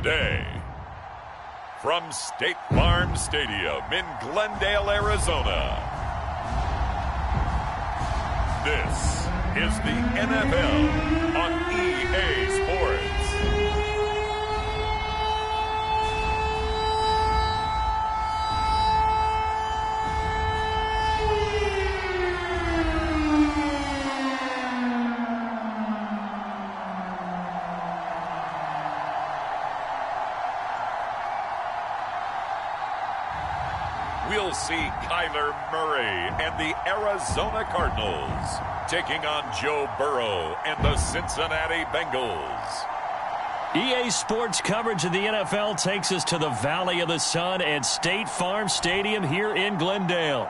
today. From State Farm Stadium in Glendale, Arizona, this is the NFL on EA Sports. We'll see Kyler Murray and the Arizona Cardinals taking on Joe Burrow and the Cincinnati Bengals. EA Sports coverage of the NFL takes us to the Valley of the Sun at State Farm Stadium here in Glendale.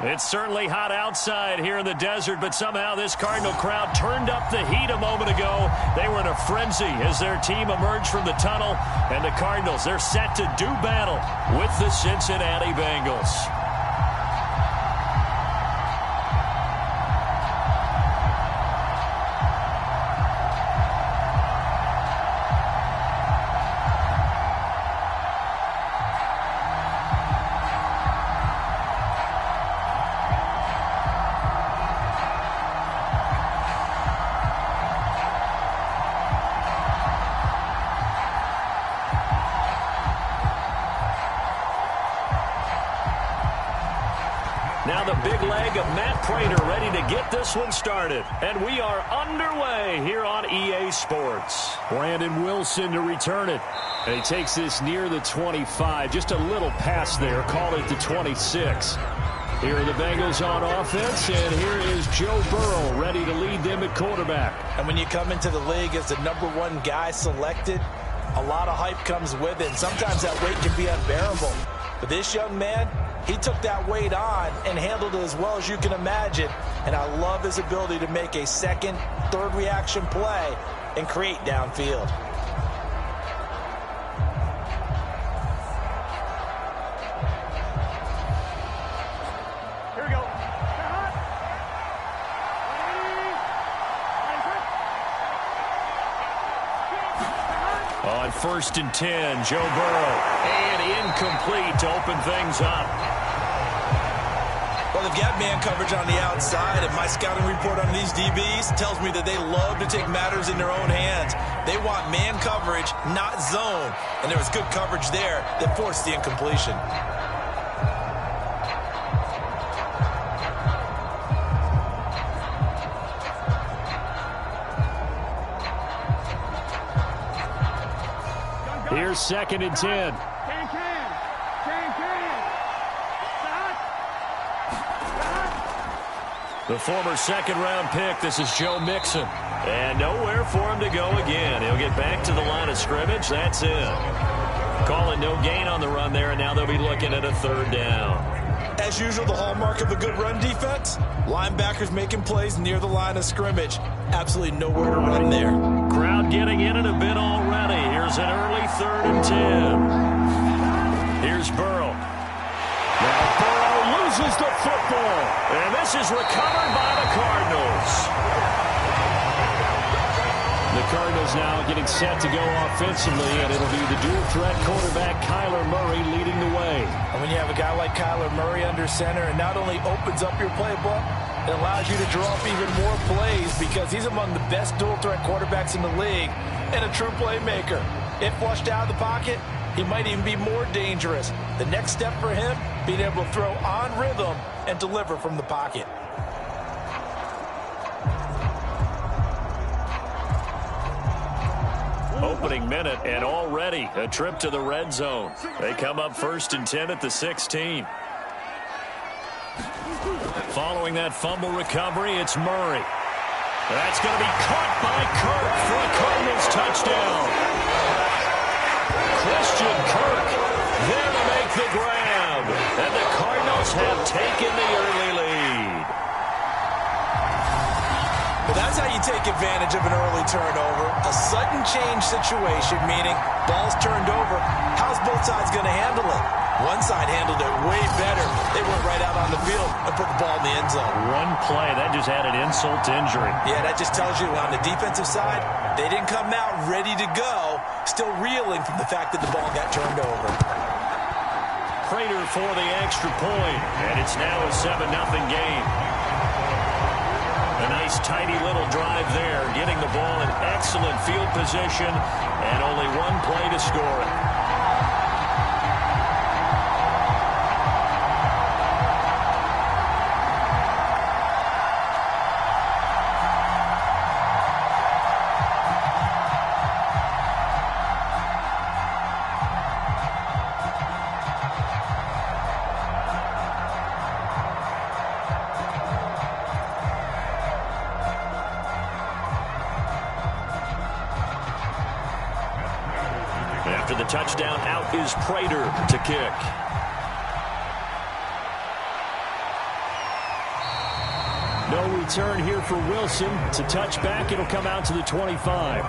It's certainly hot outside here in the desert, but somehow this Cardinal crowd turned up the heat a moment ago. They were in a frenzy as their team emerged from the tunnel, and the Cardinals, they're set to do battle with the Cincinnati Bengals. Now the big leg of Matt Prater ready to get this one started. And we are underway here on EA Sports. Brandon Wilson to return it. And he takes this near the 25. Just a little pass there. Call it the 26. Here are the Bengals on offense. And here is Joe Burrow ready to lead them at quarterback. And when you come into the league as the #1 guy selected, a lot of hype comes with it. And sometimes that weight can be unbearable. But this young man, he took that weight on and handled it as well as you can imagine. And I love his ability to make a second, third reaction play and create downfield. Here we go. On 1st and 10, Joe Burrow. And incomplete to open things up. Well, they've got man coverage on the outside, and my scouting report on these DBs tells me that they love to take matters in their own hands. They want man coverage, not zone. And there was good coverage there that forced the incompletion. Here's 2nd and 10. The former second-round pick, this is Joe Mixon. And nowhere for him to go again. He'll get back to the line of scrimmage. That's it. Calling no gain on the run there, and now they'll be looking at a 3rd down. As usual, the hallmark of a good run defense, linebackers making plays near the line of scrimmage. Absolutely nowhere to run there. Crowd getting in it a bit already. Here's an early 3rd and 10. Here's Burrow. Now Burrow loses the football. And this is recovered by the Cardinals. The Cardinals now getting set to go offensively, and it'll be the dual-threat quarterback Kyler Murray leading the way. And when you have a guy like Kyler Murray under center, it not only opens up your playbook, it allows you to draw up even more plays because he's among the best dual-threat quarterbacks in the league and a true playmaker. If flushed out of the pocket, he might even be more dangerous. The next step for him, being able to throw on rhythm and deliver from the pocket. Opening minute, and already a trip to the red zone. They come up 1st and 10 at the 16. Following that fumble recovery, it's Murray. That's going to be caught by Kirk for a Cardinals touchdown. Christian Kirk there to make the grab. And the Cardinals have taken the early lead. Well, that's how you take advantage of an early turnover. A sudden change situation, meaning ball's turned over. How's both sides going to handle it? One side handled it way better. They went right out on the field and put the ball in the end zone. One play, that just added insult to injury. Yeah, that just tells you on the defensive side, they didn't come out ready to go, still reeling from the fact that the ball got turned over. Prater for the extra point, and it's now a 7-0 game. A nice, tidy little drive there, getting the ball in excellent field position, and only one play to score it. After the touchdown, out is Prater to kick. No return here for Wilson. It's a touchback. It'll come out to the 25.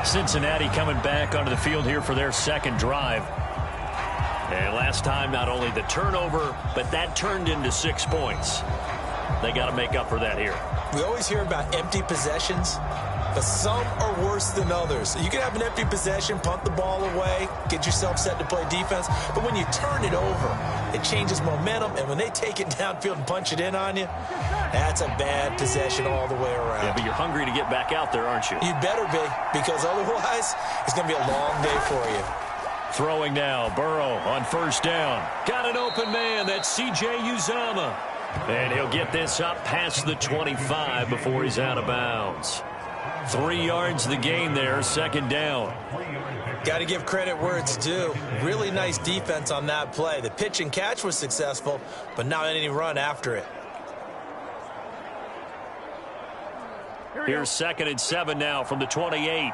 Cincinnati coming back onto the field here for their second drive. And last time, not only the turnover, but that turned into 6 points. They got to make up for that here. We always hear about empty possessions, but some are worse than others. You can have an empty possession, punt the ball away, get yourself set to play defense, but when you turn it over, it changes momentum, and when they take it downfield and punch it in on you, that's a bad possession all the way around. Yeah, but you're hungry to get back out there, aren't you? You better be, because otherwise, it's going to be a long day for you. Throwing now, Burrow on first down. Got an open man, that's C.J. Uzomah. And he'll get this up past the 25 before he's out of bounds. 3 yards the gain there, second down. Got to give credit where it's due. Really nice defense on that play. The pitch and catch was successful, but not any run after it. Here's 2nd and 7 now from the 28.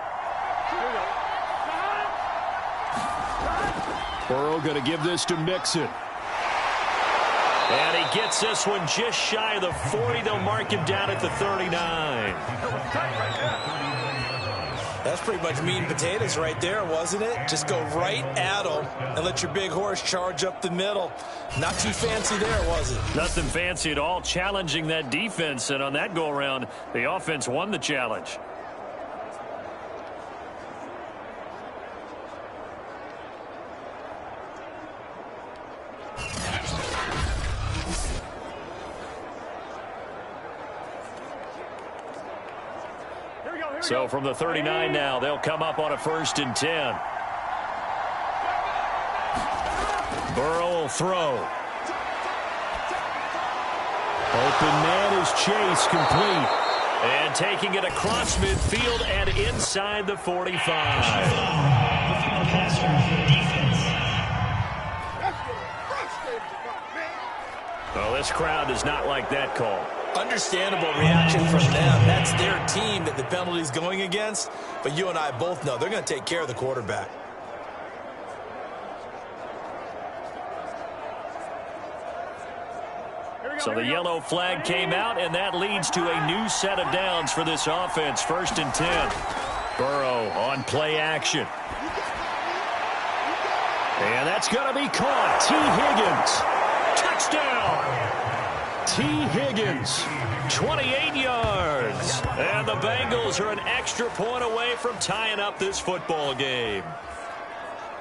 Burrow going to give this to Mixon. And he gets this one just shy of the 40. They'll mark him down at the 39. That's pretty much meat and potatoes right there, wasn't it? Just go right at them and let your big horse charge up the middle. Not too fancy there, was it? Nothing fancy at all, challenging that defense. And on that go-around, the offense won the challenge. So from the 39 now, they'll come up on a 1st and 10. Burrow will throw. Open man is Chase, complete. And taking it across midfield and inside the 45. Well, this crowd does not like that call. Understandable reaction from them. That's their team that the penalty's going against. But you and I both know they're going to take care of the quarterback. So the yellow flag came out, and that leads to a new set of downs for this offense. 1st and 10. Burrow on play action. And that's going to be caught. T. Higgins. Touchdown. T. Higgins, 28 yards. And the Bengals are an extra point away from tying up this football game.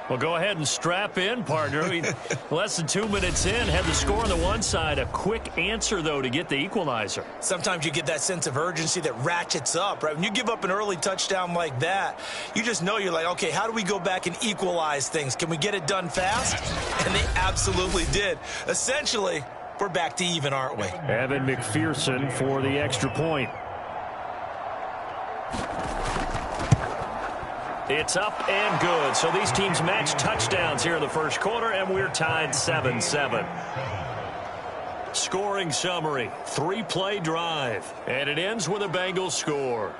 Well, go ahead and strap in, partner. Less than 2 minutes in, had the score on the one side. A quick answer, though, to get the equalizer. Sometimes you get that sense of urgency that ratchets up, right? When you give up an early touchdown like that, you just know you're like, okay, how do we go back and equalize things? Can we get it done fast? And they absolutely did. Essentially, we're back to even, aren't we? Evan McPherson for the extra point. It's up and good. So these teams match touchdowns here in the first quarter, and we're tied 7-7. Scoring summary, 3-play drive, and it ends with a Bengals score.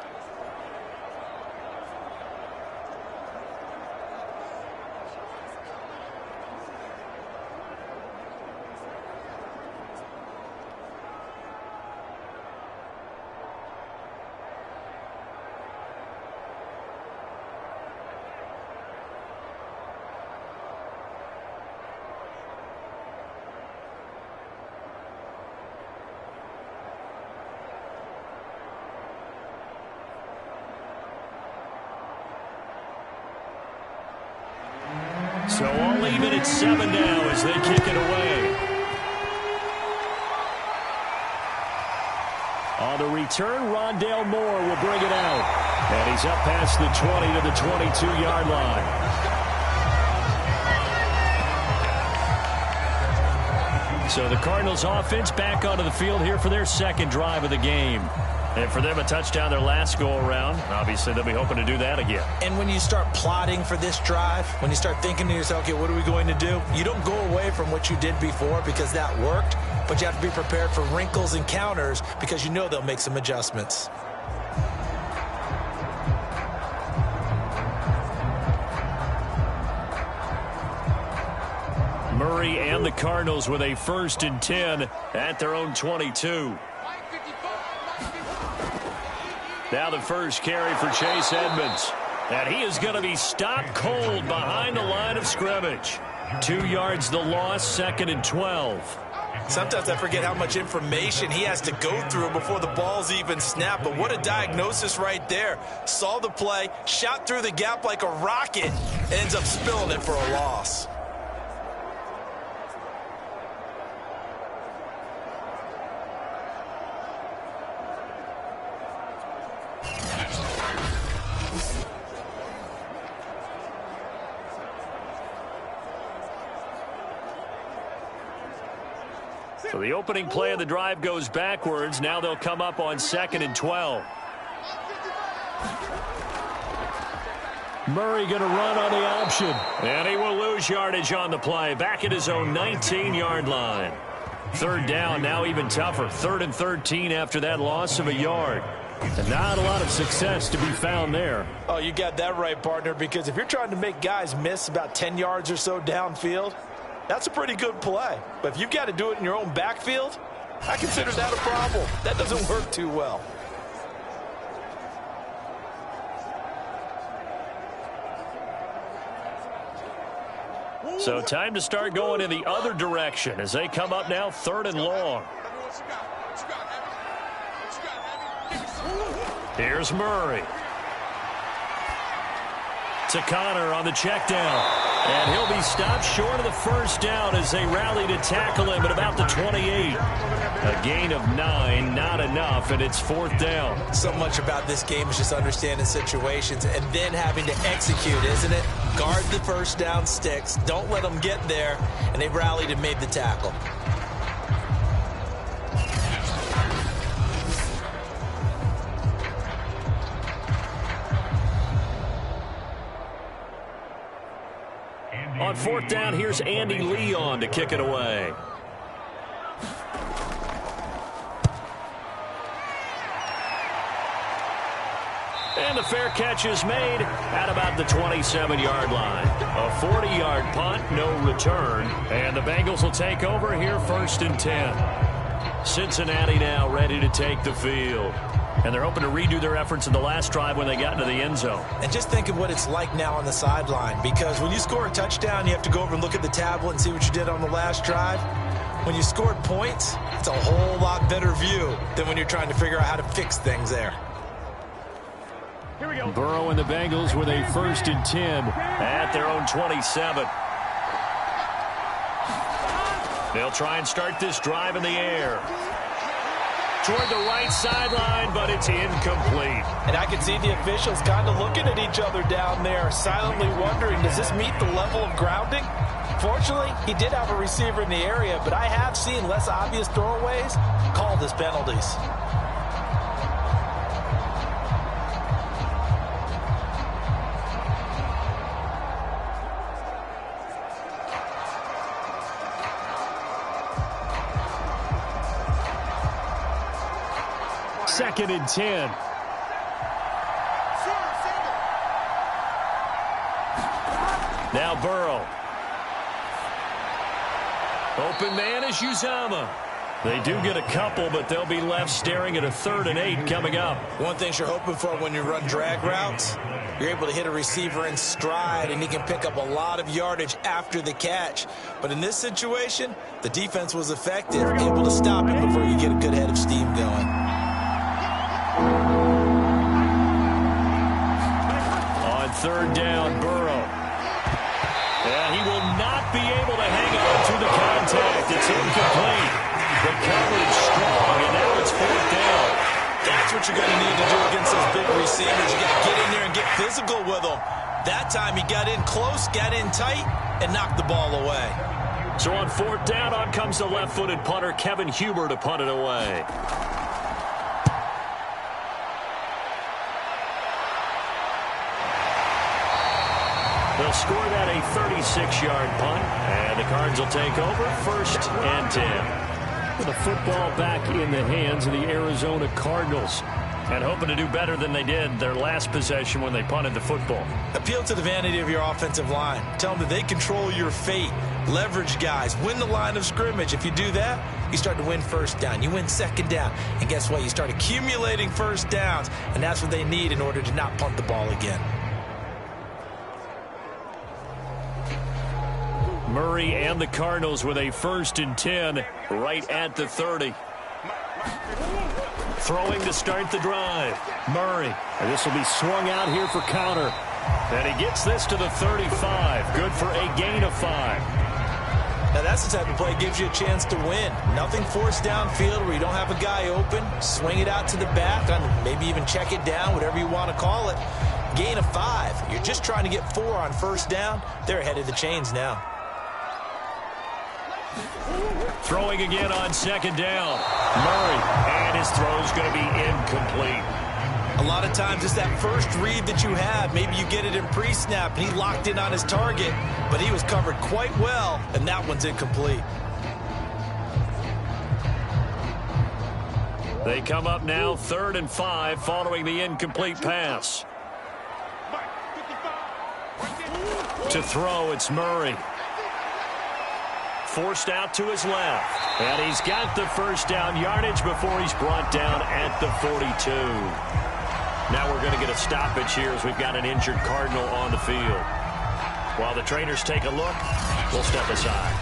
So all even at 7 now as they kick it away. On the return, Rondale Moore will bring it out. And he's up past the 20 to the 22-yard line. So the Cardinals offense back onto the field here for their second drive of the game. And for them, a touchdown their last go-around. Obviously, they'll be hoping to do that again. And when you start plotting for this drive, when you start thinking to yourself, okay, what are we going to do? You don't go away from what you did before because that worked, but you have to be prepared for wrinkles and counters because you know they'll make some adjustments. Murray and the Cardinals with a 1st and 10 at their own 22. Now the first carry for Chase Edmonds. And he is going to be stopped cold behind the line of scrimmage. 2 yards the loss, 2nd and 12. Sometimes I forget how much information he has to go through before the ball's even snapped. But what a diagnosis right there. Saw the play, shot through the gap like a rocket, ends up spilling it for a loss. So the opening play of the drive goes backwards. Now they'll come up on 2nd and 12. Murray going to run on the option. And he will lose yardage on the play. Back at his own 19-yard line. 3rd down, now even tougher. 3rd and 13 after that loss of a yard. And not a lot of success to be found there. Oh, you got that right, partner, because if you're trying to make guys miss about 10 yards or so downfield, that's a pretty good play. But if you've got to do it in your own backfield, I consider that a problem. That doesn't work too well. So time to start going in the other direction as they come up now 3rd and long. Here's Murray. To Connor on the check down. And he'll be stopped short of the 1st down as they rally to tackle him at about the 28. A gain of 9, not enough, and it's 4th down. So much about this game is just understanding situations and then having to execute, isn't it? Guard the 1st down sticks. Don't let them get there. And they've rallied and made the tackle. On 4th down, here's Andy Leon to kick it away. And the fair catch is made at about the 27-yard line. A 40-yard punt, no return. And the Bengals will take over here 1st and 10. Cincinnati now ready to take the field. And they're hoping to redo their efforts in the last drive when they got into the end zone. And just think of what it's like now on the sideline, because when you score a touchdown, you have to go over and look at the tablet and see what you did on the last drive. When you scored points, it's a whole lot better view than when you're trying to figure out how to fix things there. Here we go. Burrow and the Bengals with a 1st and 10 at their own 27. They'll try and start this drive in the air. Toward the right sideline, but it's incomplete. And I can see the officials kind of looking at each other down there, silently wondering, does this meet the level of grounding? Fortunately, he did have a receiver in the area, but I have seen less obvious throwaways called as penalties. Second and 10. Now Burrow. Open man is Uzama. They do get a couple, but they'll be left staring at a 3rd and 8 coming up. One thing you're hoping for when you run drag routes, you're able to hit a receiver in stride, and he can pick up a lot of yardage after the catch. But in this situation, the defense was effective, able to stop him before you get a good head of steam going. On 3rd down, Burrow. And he will The coverage strong, and now it's 4th down. That's what you're going to need to do against those big receivers. You got to get in there and get physical with them. That time he got in close, got in tight, and knocked the ball away. So on 4th down, on comes the left-footed punter, Kevin Huber, to punt it away. They'll score that a 36-yard punt, and the Cards will take over 1st and 10. The football back in the hands of the Arizona Cardinals, and hoping to do better than they did their last possession when they punted the football. Appeal to the vanity of your offensive line. Tell them that they control your fate. Leverage guys. Win the line of scrimmage. If you do that, you start to win 1st down. You win 2nd down. And guess what? You start accumulating 1st downs, and that's what they need in order to not punt the ball again. Murray and the Cardinals with a 1st and 10 right at the 30. Throwing to start the drive. Murray. And this will be swung out here for counter. And he gets this to the 35. Good for a gain of 5. Now that's the type of play that gives you a chance to win. Nothing forced downfield where you don't have a guy open. Swing it out to the back, maybe even check it down, whatever you want to call it. Gain of 5. You're just trying to get 4 on 1st down. They're ahead of the chains now. Throwing again on 2nd down. Murray, and his throw's going to be incomplete. A lot of times it's that first read that you have. Maybe you get it in pre-snap, and he locked in on his target, but he was covered quite well, and that one's incomplete. They come up now 3rd and 5 following the incomplete pass. To throw, it's Murray. Forced out to his left. And he's got the 1st down yardage before he's brought down at the 42. Now we're going to get a stoppage here as we've got an injured Cardinal on the field. While the trainers take a look, we'll step aside.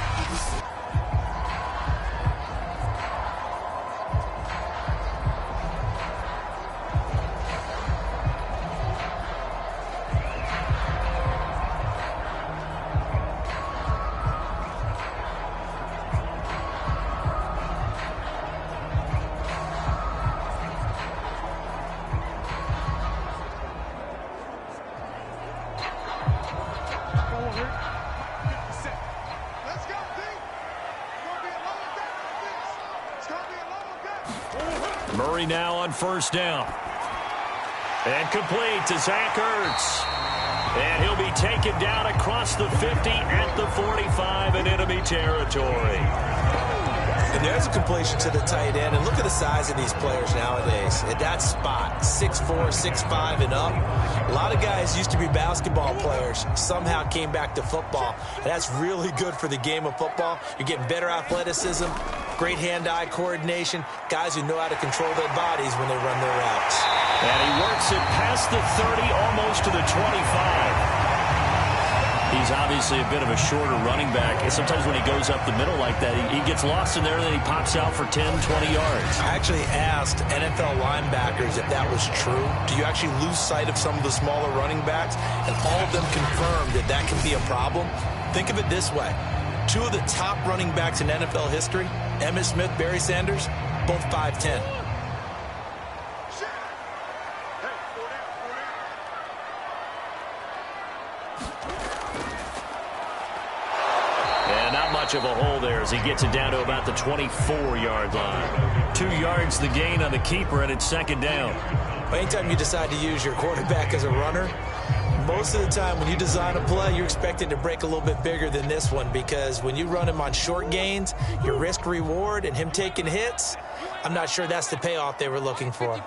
Murray now on 1st down. And complete to Zach Ertz. And he'll be taken down across the 50 at the 45 in enemy territory. And there's a completion to the tight end. And look at the size of these players nowadays. At that spot, 6'4", 6'5", and up. A lot of guys used to be basketball players, somehow came back to football. And that's really good for the game of football. You're getting better athleticism, great hand-eye coordination, guys who know how to control their bodies when they run their routes. And he works it past the 30, almost to the 25. He's obviously a bit of a shorter running back. And sometimes when he goes up the middle like that, he gets lost in there, and then he pops out for 10, 20 yards. I actually asked NFL linebackers if that was true. Do you actually lose sight of some of the smaller running backs? And all of them confirmed that that can be a problem. Think of it this way. 2 of the top running backs in NFL history, Emmitt Smith, Barry Sanders, both 5'10". Of a hole there as he gets it down to about the 24-yard line. 2 yards the gain on the keeper, and it's 2nd down. Anytime you decide to use your quarterback as a runner, most of the time when you design a play, you're expected to break a little bit bigger than this one, because when you run him on short gains, your risk-reward and him taking hits, I'm not sure that's the payoff they were looking for.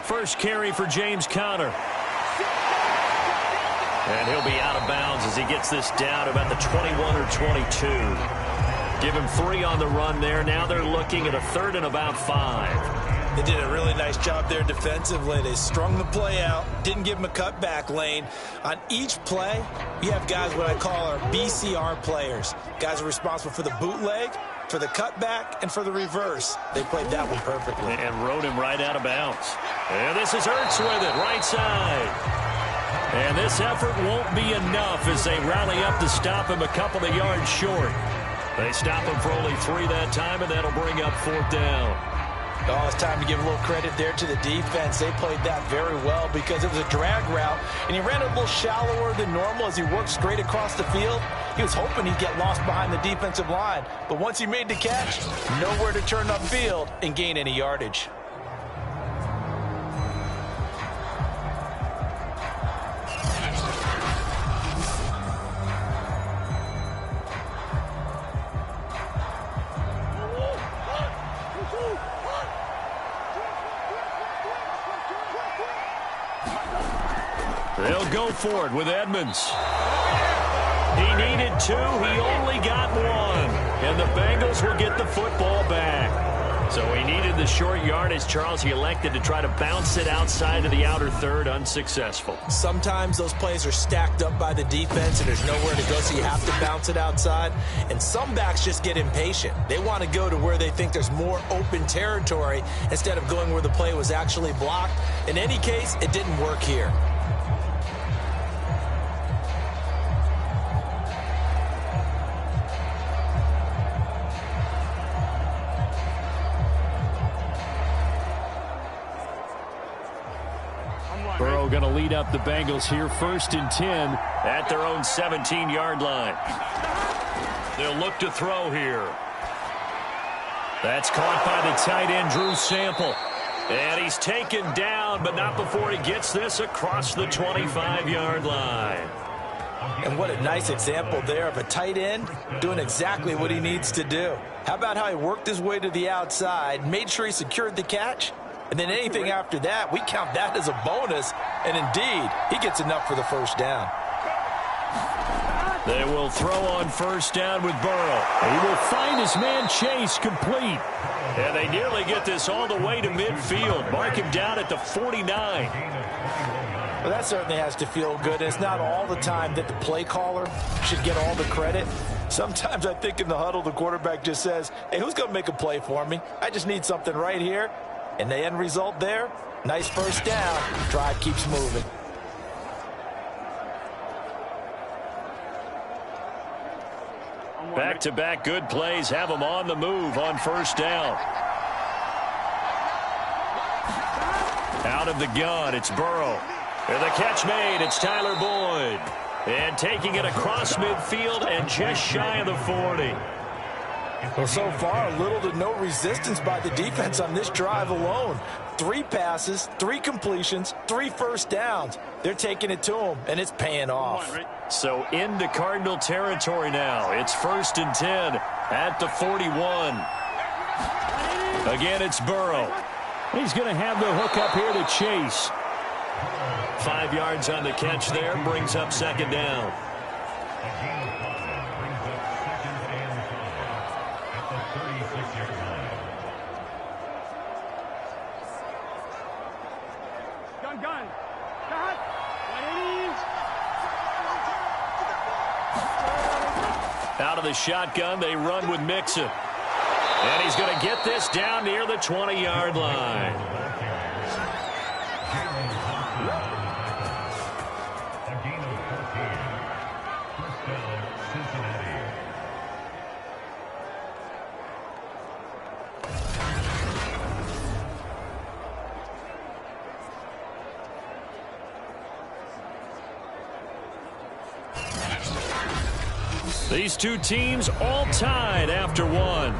First carry for James Conner. And he'll be out of bounds as he gets this down about the 21 or 22. Give him 3 on the run there. Now they're looking at a 3rd and about 5. They did a really nice job there defensively. They strung the play out, didn't give him a cutback lane. On each play, you have guys what I call our BCR players. Guys are responsible for the bootleg, for the cutback, and for the reverse. They played that one perfectly. And rode him right out of bounds. And this is Ertz with it, right side. And this effort won't be enough as they rally up to stop him a couple of yards short. They stop him for only 3 that time, and that'll bring up 4th down. Oh, it's time to give a little credit there to the defense. They played that very well because it was a drag route, and he ran it a little shallower than normal as he worked straight across the field. He was hoping he'd get lost behind the defensive line, but once he made the catch, nowhere to turn upfield and gain any yardage. They'll go for it with Edmonds. He needed 2. He only got 1. And the Bengals will get the football back. So he needed the short yardage, Charles. He elected to try to bounce it outside of the outer third. Unsuccessful. Sometimes those plays are stacked up by the defense and there's nowhere to go, so you have to bounce it outside. And some backs just get impatient. They want to go to where they think there's more open territory instead of going where the play was actually blocked. In any case, it didn't work here. Burrow going to lead up the Bengals here, 1st and 10 at their own 17-yard line. They'll look to throw here. That's caught by the tight end, Drew Sample. And he's taken down, but not before he gets this across the 25-yard line. And what a nice example there of a tight end doing exactly what he needs to do. How about how he worked his way to the outside, made sure he secured the catch? And then anything after that, we count that as a bonus. And indeed, he gets enough for the 1st down. They will throw on 1st down with Burrow. He will find his man Chase complete. And they nearly get this all the way to midfield. Mark him down at the 49. Well, that certainly has to feel good. It's not all the time that the play caller should get all the credit. Sometimes I think in the huddle, the quarterback just says, hey, who's going to make a play for me? I just need something right here. And the end result there, nice 1st down. Drive keeps moving. Back-to-back good plays have them on the move on 1st down. Out of the gun, it's Burrow. And the catch made, it's Tyler Boyd. And taking it across midfield and just shy of the 40. Well, so far, little to no resistance by the defense on this drive alone. 3 passes, 3 completions, 3 1st downs. They're taking it to him, and it's paying off. So into Cardinal territory now. It's 1st and 10 at the 41. Again, it's Burrow. He's going to have the hook up here to Chase. 5 yards on the catch there, brings up 2nd down. Out of the shotgun, they run with Mixon. And he's going to get this down near the 20-yard line. These two teams all tied after 1.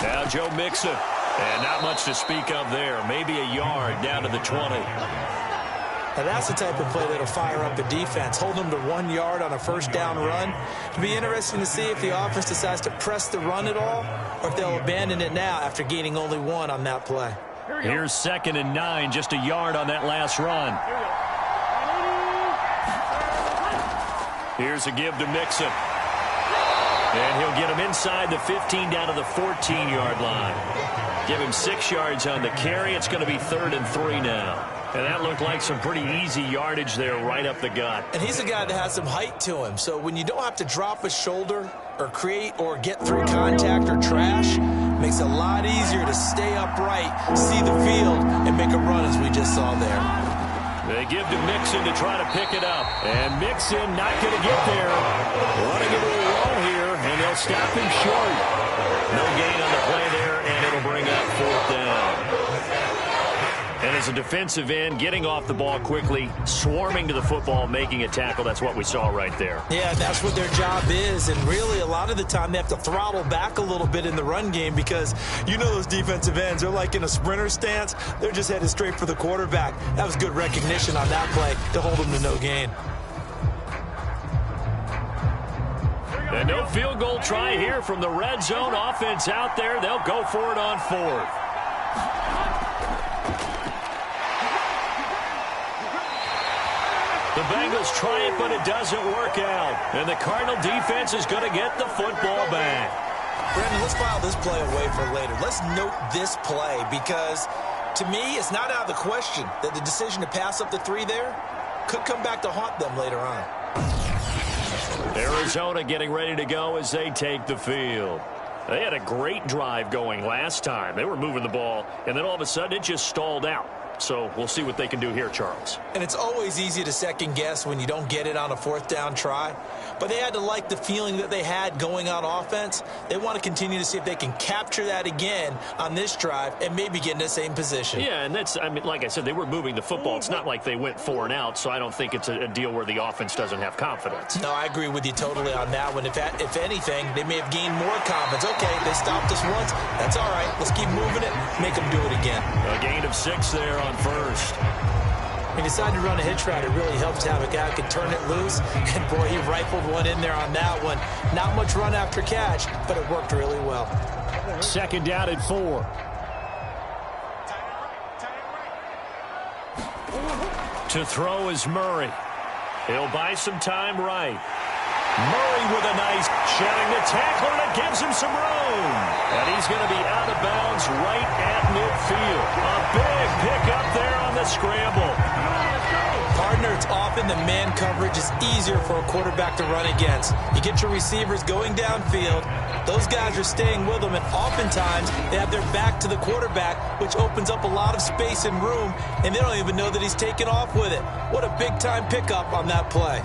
Now Joe Mixon. And not much to speak of there. Maybe a yard down to the 20. Now that's the type of play that'll fire up the defense. Hold them to 1 yard on a 1st down run. It'll be interesting to see if the offense decides to press the run at all or if they'll abandon it now after gaining only 1 on that play. Here's 2nd and 9, just a yard on that last run. Here's a give to Mixon. And he'll get him inside the 15 down to the 14-yard line. Give him 6 yards on the carry. It's going to be 3rd and 3 now. And that looked like some pretty easy yardage there right up the gut. And he's a guy that has some height to him. So when you don't have to drop a shoulder or create or get through contact or trash, makes it a lot easier to stay upright, see the field, and make a run as we just saw there. They give to Mixon to try to pick it up. And Mixon not going to get there. Running into a wall here, and they'll stop him short. No gain on the play there, and it'll bring up 4th down. And as a defensive end, getting off the ball quickly, swarming to the football, making a tackle, that's what we saw right there. Yeah, that's what their job is. And really, a lot of the time, they have to throttle back a little bit in the run game because you know those defensive ends, they're like in a sprinter stance. They're just headed straight for the quarterback. That was good recognition on that play to hold them to no gain. And no field goal try here from the red zone offense out there. They'll go for it on 4th. The Bengals try it, but it doesn't work out. And the Cardinal defense is going to get the football back. Brandon, let's file this play away for later. Let's note this play because, to me, it's not out of the question that the decision to pass up the 3 there could come back to haunt them later on. Arizona getting ready to go as they take the field. They had a great drive going last time. They were moving the ball, and then all of a sudden it just stalled out. So we'll see what they can do here, Charles. And it's always easy to second guess when you don't get it on a 4th down try. But they had to like the feeling that they had going on offense. They want to continue to see if they can capture that again on this drive and maybe get in the same position. Yeah, and that's, I mean, like I said, they were moving the football. It's not like they went 4 and out, so I don't think it's a deal where the offense doesn't have confidence. No, I agree with you totally on that one. If anything, they may have gained more confidence. Okay, they stopped us once. That's all right. Let's keep moving it. Make them do it again. A gain of 6 there on 1st. He decided to run a hitch route. It really helps to have a guy who can turn it loose. And, boy, he rifled one in there on that one. Not much run after catch, but it worked really well. 2nd down and 4. To throw is Murray. He'll buy some time right. Murray with a nice shedding the tackler, and it gives him some room. And he's going to be out of bounds right at midfield. A big pickup there on the scramble. Partner, it's often the man coverage is easier for a quarterback to run against. You get your receivers going downfield. Those guys are staying with them, and oftentimes they have their back to the quarterback, which opens up a lot of space and room, and they don't even know that he's taken off with it. What a big-time pickup on that play.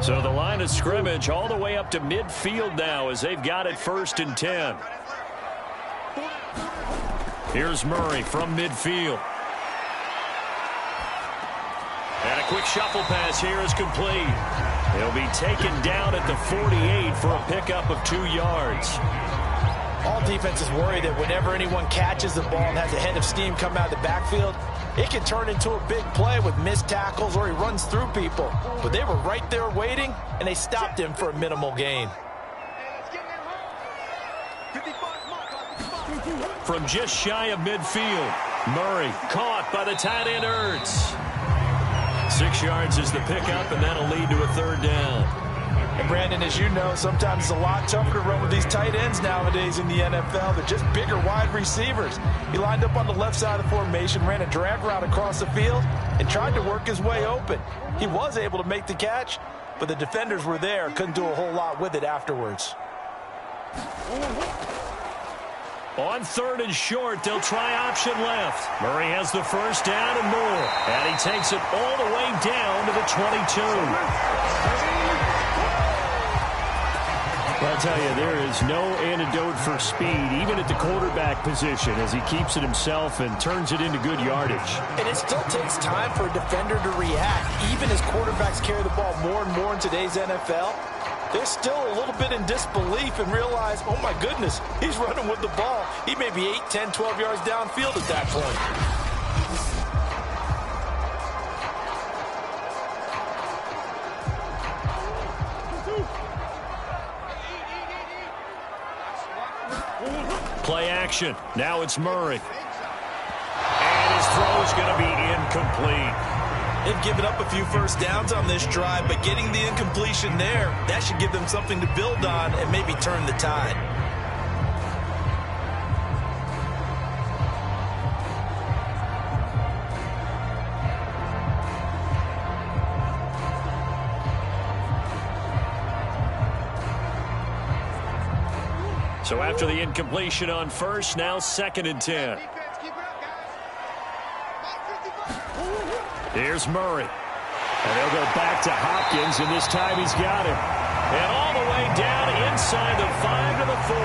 So the line of scrimmage all the way up to midfield now as they've got it 1st and 10. Here's Murray from midfield. And a quick shuffle pass here is complete. He'll be taken down at the 48 for a pickup of 2 yards. All defenses worry that whenever anyone catches the ball and has a head of steam come out of the backfield, it can turn into a big play with missed tackles or he runs through people. But they were right there waiting, and they stopped him for a minimal gain. From just shy of midfield, Murray caught by the tight end Ertz. 6 yards is the pickup, and that'll lead to a 3rd down. And Brandon, as you know, sometimes it's a lot tougher to run with these tight ends nowadays in the NFL. They're just bigger wide receivers. He lined up on the left side of the formation, ran a drag route across the field, and tried to work his way open. He was able to make the catch, but the defenders were there, couldn't do a whole lot with it afterwards. On 3rd and short, they'll try option left. Murray has the 1st down and more. And he takes it all the way down to the 22. I'll tell you, there is no antidote for speed, even at the quarterback position, as he keeps it himself and turns it into good yardage. And it still takes time for a defender to react. Even as quarterbacks carry the ball more and more in today's NFL, they're still a little bit in disbelief and realize, oh my goodness, he's running with the ball. He may be 8, 10, 12 yards downfield at that point. Play action. Now it's Murray. And his throw is going to be incomplete. They've given up a few first downs on this drive, but getting the incompletion there, that should give them something to build on and maybe turn the tide. So after the incompletion on first, now 2nd and 10. Here's Murray. And they'll go back to Hopkins, and this time he's got him. And all the way down inside the 5 to the 4.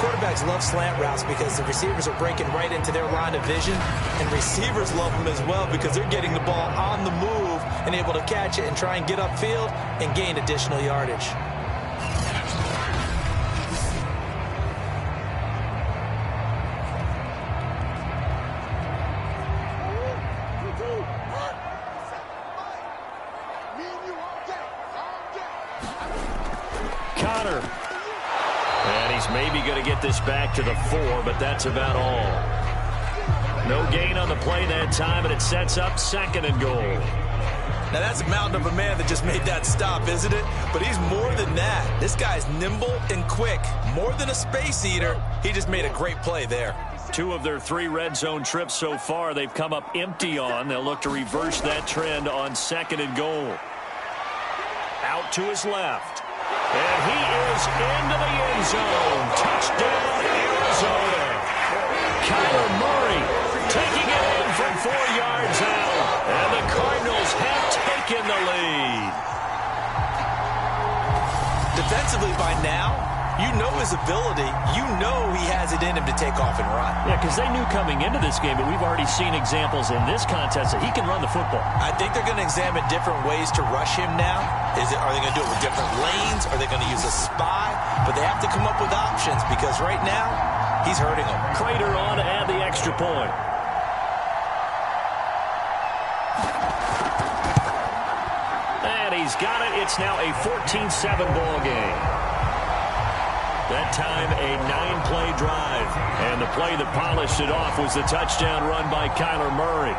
Quarterbacks love slant routes because the receivers are breaking right into their line of vision, and receivers love them as well because they're getting the ball on the move and able to catch it and try and get upfield and gain additional yardage. Maybe going to get this back to the 4, but that's about all. No gain on the play that time, and it sets up 2nd and goal. Now, that's a mountain of a man that just made that stop, isn't it? But he's more than that. This guy's nimble and quick. More than a space eater, he just made a great play there. 2 of their 3 red zone trips so far, they've come up empty on. They'll look to reverse that trend on 2nd and goal. Out to his left. And he is into the end zone. Touchdown, Arizona. Kyler Murray taking it in from 4 yards out. And the Cardinals have taken the lead. Defensively by now, you know his ability. You know he has it in him to take off and run. Yeah, because they knew coming into this game, but we've already seen examples in this contest that he can run the football. I think they're going to examine different ways to rush him now. Are they going to do it with different lanes? Are they going to use a spy? But they have to come up with options because right now, he's hurting them. Crater on to add the extra point. And he's got it. It's now a 14-7 ball game. That time, a 9-play drive. And the play that polished it off was the touchdown run by Kyler Murray.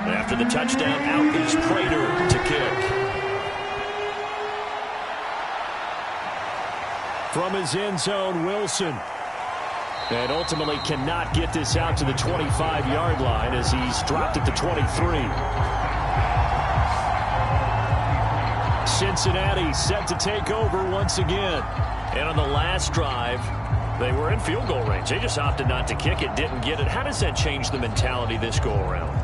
After the touchdown, out is Prater to kick. From his end zone, Wilson. And ultimately cannot get this out to the 25-yard line as he's dropped at the 23. Cincinnati set to take over once again. And on the last drive, they were in field goal range. They just opted not to kick it, didn't get it. How does that change the mentality this go-around?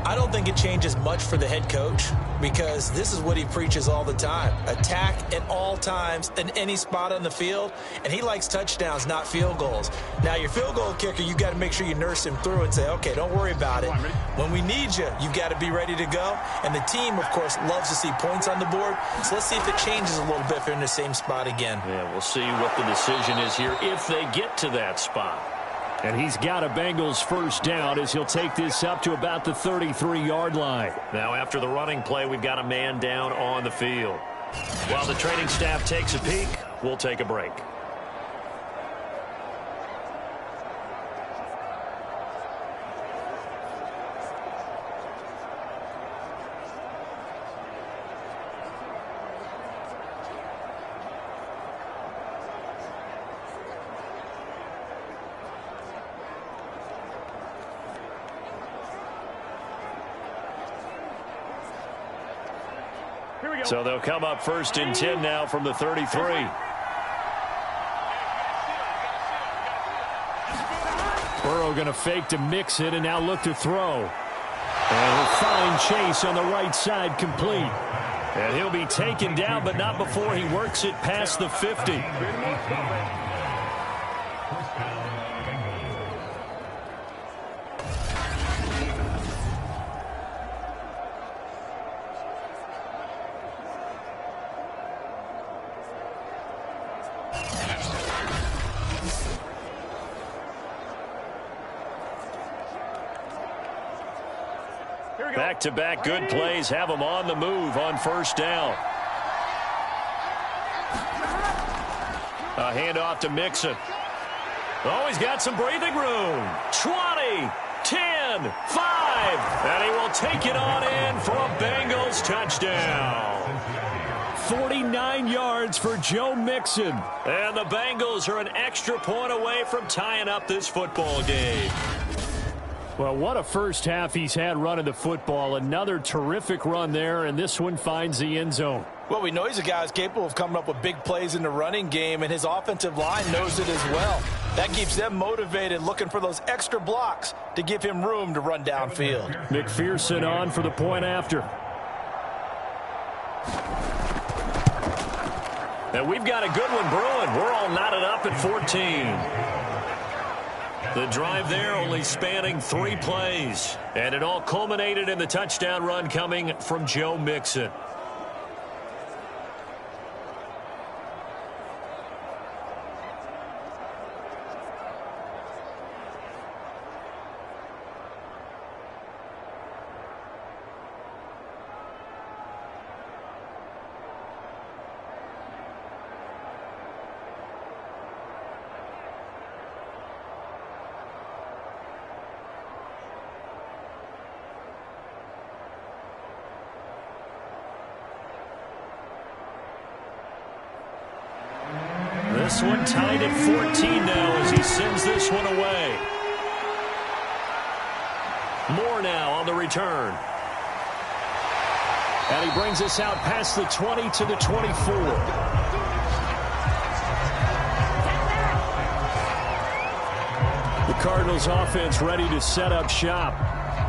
I don't think it changes much for the head coach because this is what he preaches all the time. Attack at all times in any spot on the field, and he likes touchdowns, not field goals. Now, your field goal kicker, you got to make sure you nurse him through and say, okay, don't worry about it. When we need you, you've got to be ready to go. And the team, of course, loves to see points on the board. So let's see if it changes a little bit if they're in the same spot again. Yeah, we'll see what the decision is here if they get to that spot. And he's got a Bengals first down as he'll take this up to about the 33-yard line. Now, after the running play, we've got a man down on the field. While the training staff takes a peek, we'll take a break. So they'll come up first and 10 now from the 33. Burrow going to fake to mix it and now look to throw. And he'll find Chase on the right side complete. And he'll be taken down, but not before he works it past the 50. Back-to-back good plays have them on the move on first down. A handoff to Mixon. Oh, he's got some breathing room. 20, 10, 5. And he will take it on in for a Bengals touchdown. 49 yards for Joe Mixon. And the Bengals are an extra point away from tying up this football game. Well, what a first half he's had running the football. Another terrific run there, and this one finds the end zone. Well, we know he's a guy who's capable of coming up with big plays in the running game, and his offensive line knows it as well. That keeps them motivated, looking for those extra blocks to give him room to run downfield. McPherson on for the point after. And we've got a good one brewing. We're all knotted up at 14. The drive there only spanning 3 plays. And it all culminated in the touchdown run coming from Joe Mixon. This one tied at 14 now as he sends this one away. Moore now on the return. And he brings us out past the 20 to the 24. The Cardinals offense ready to set up shop.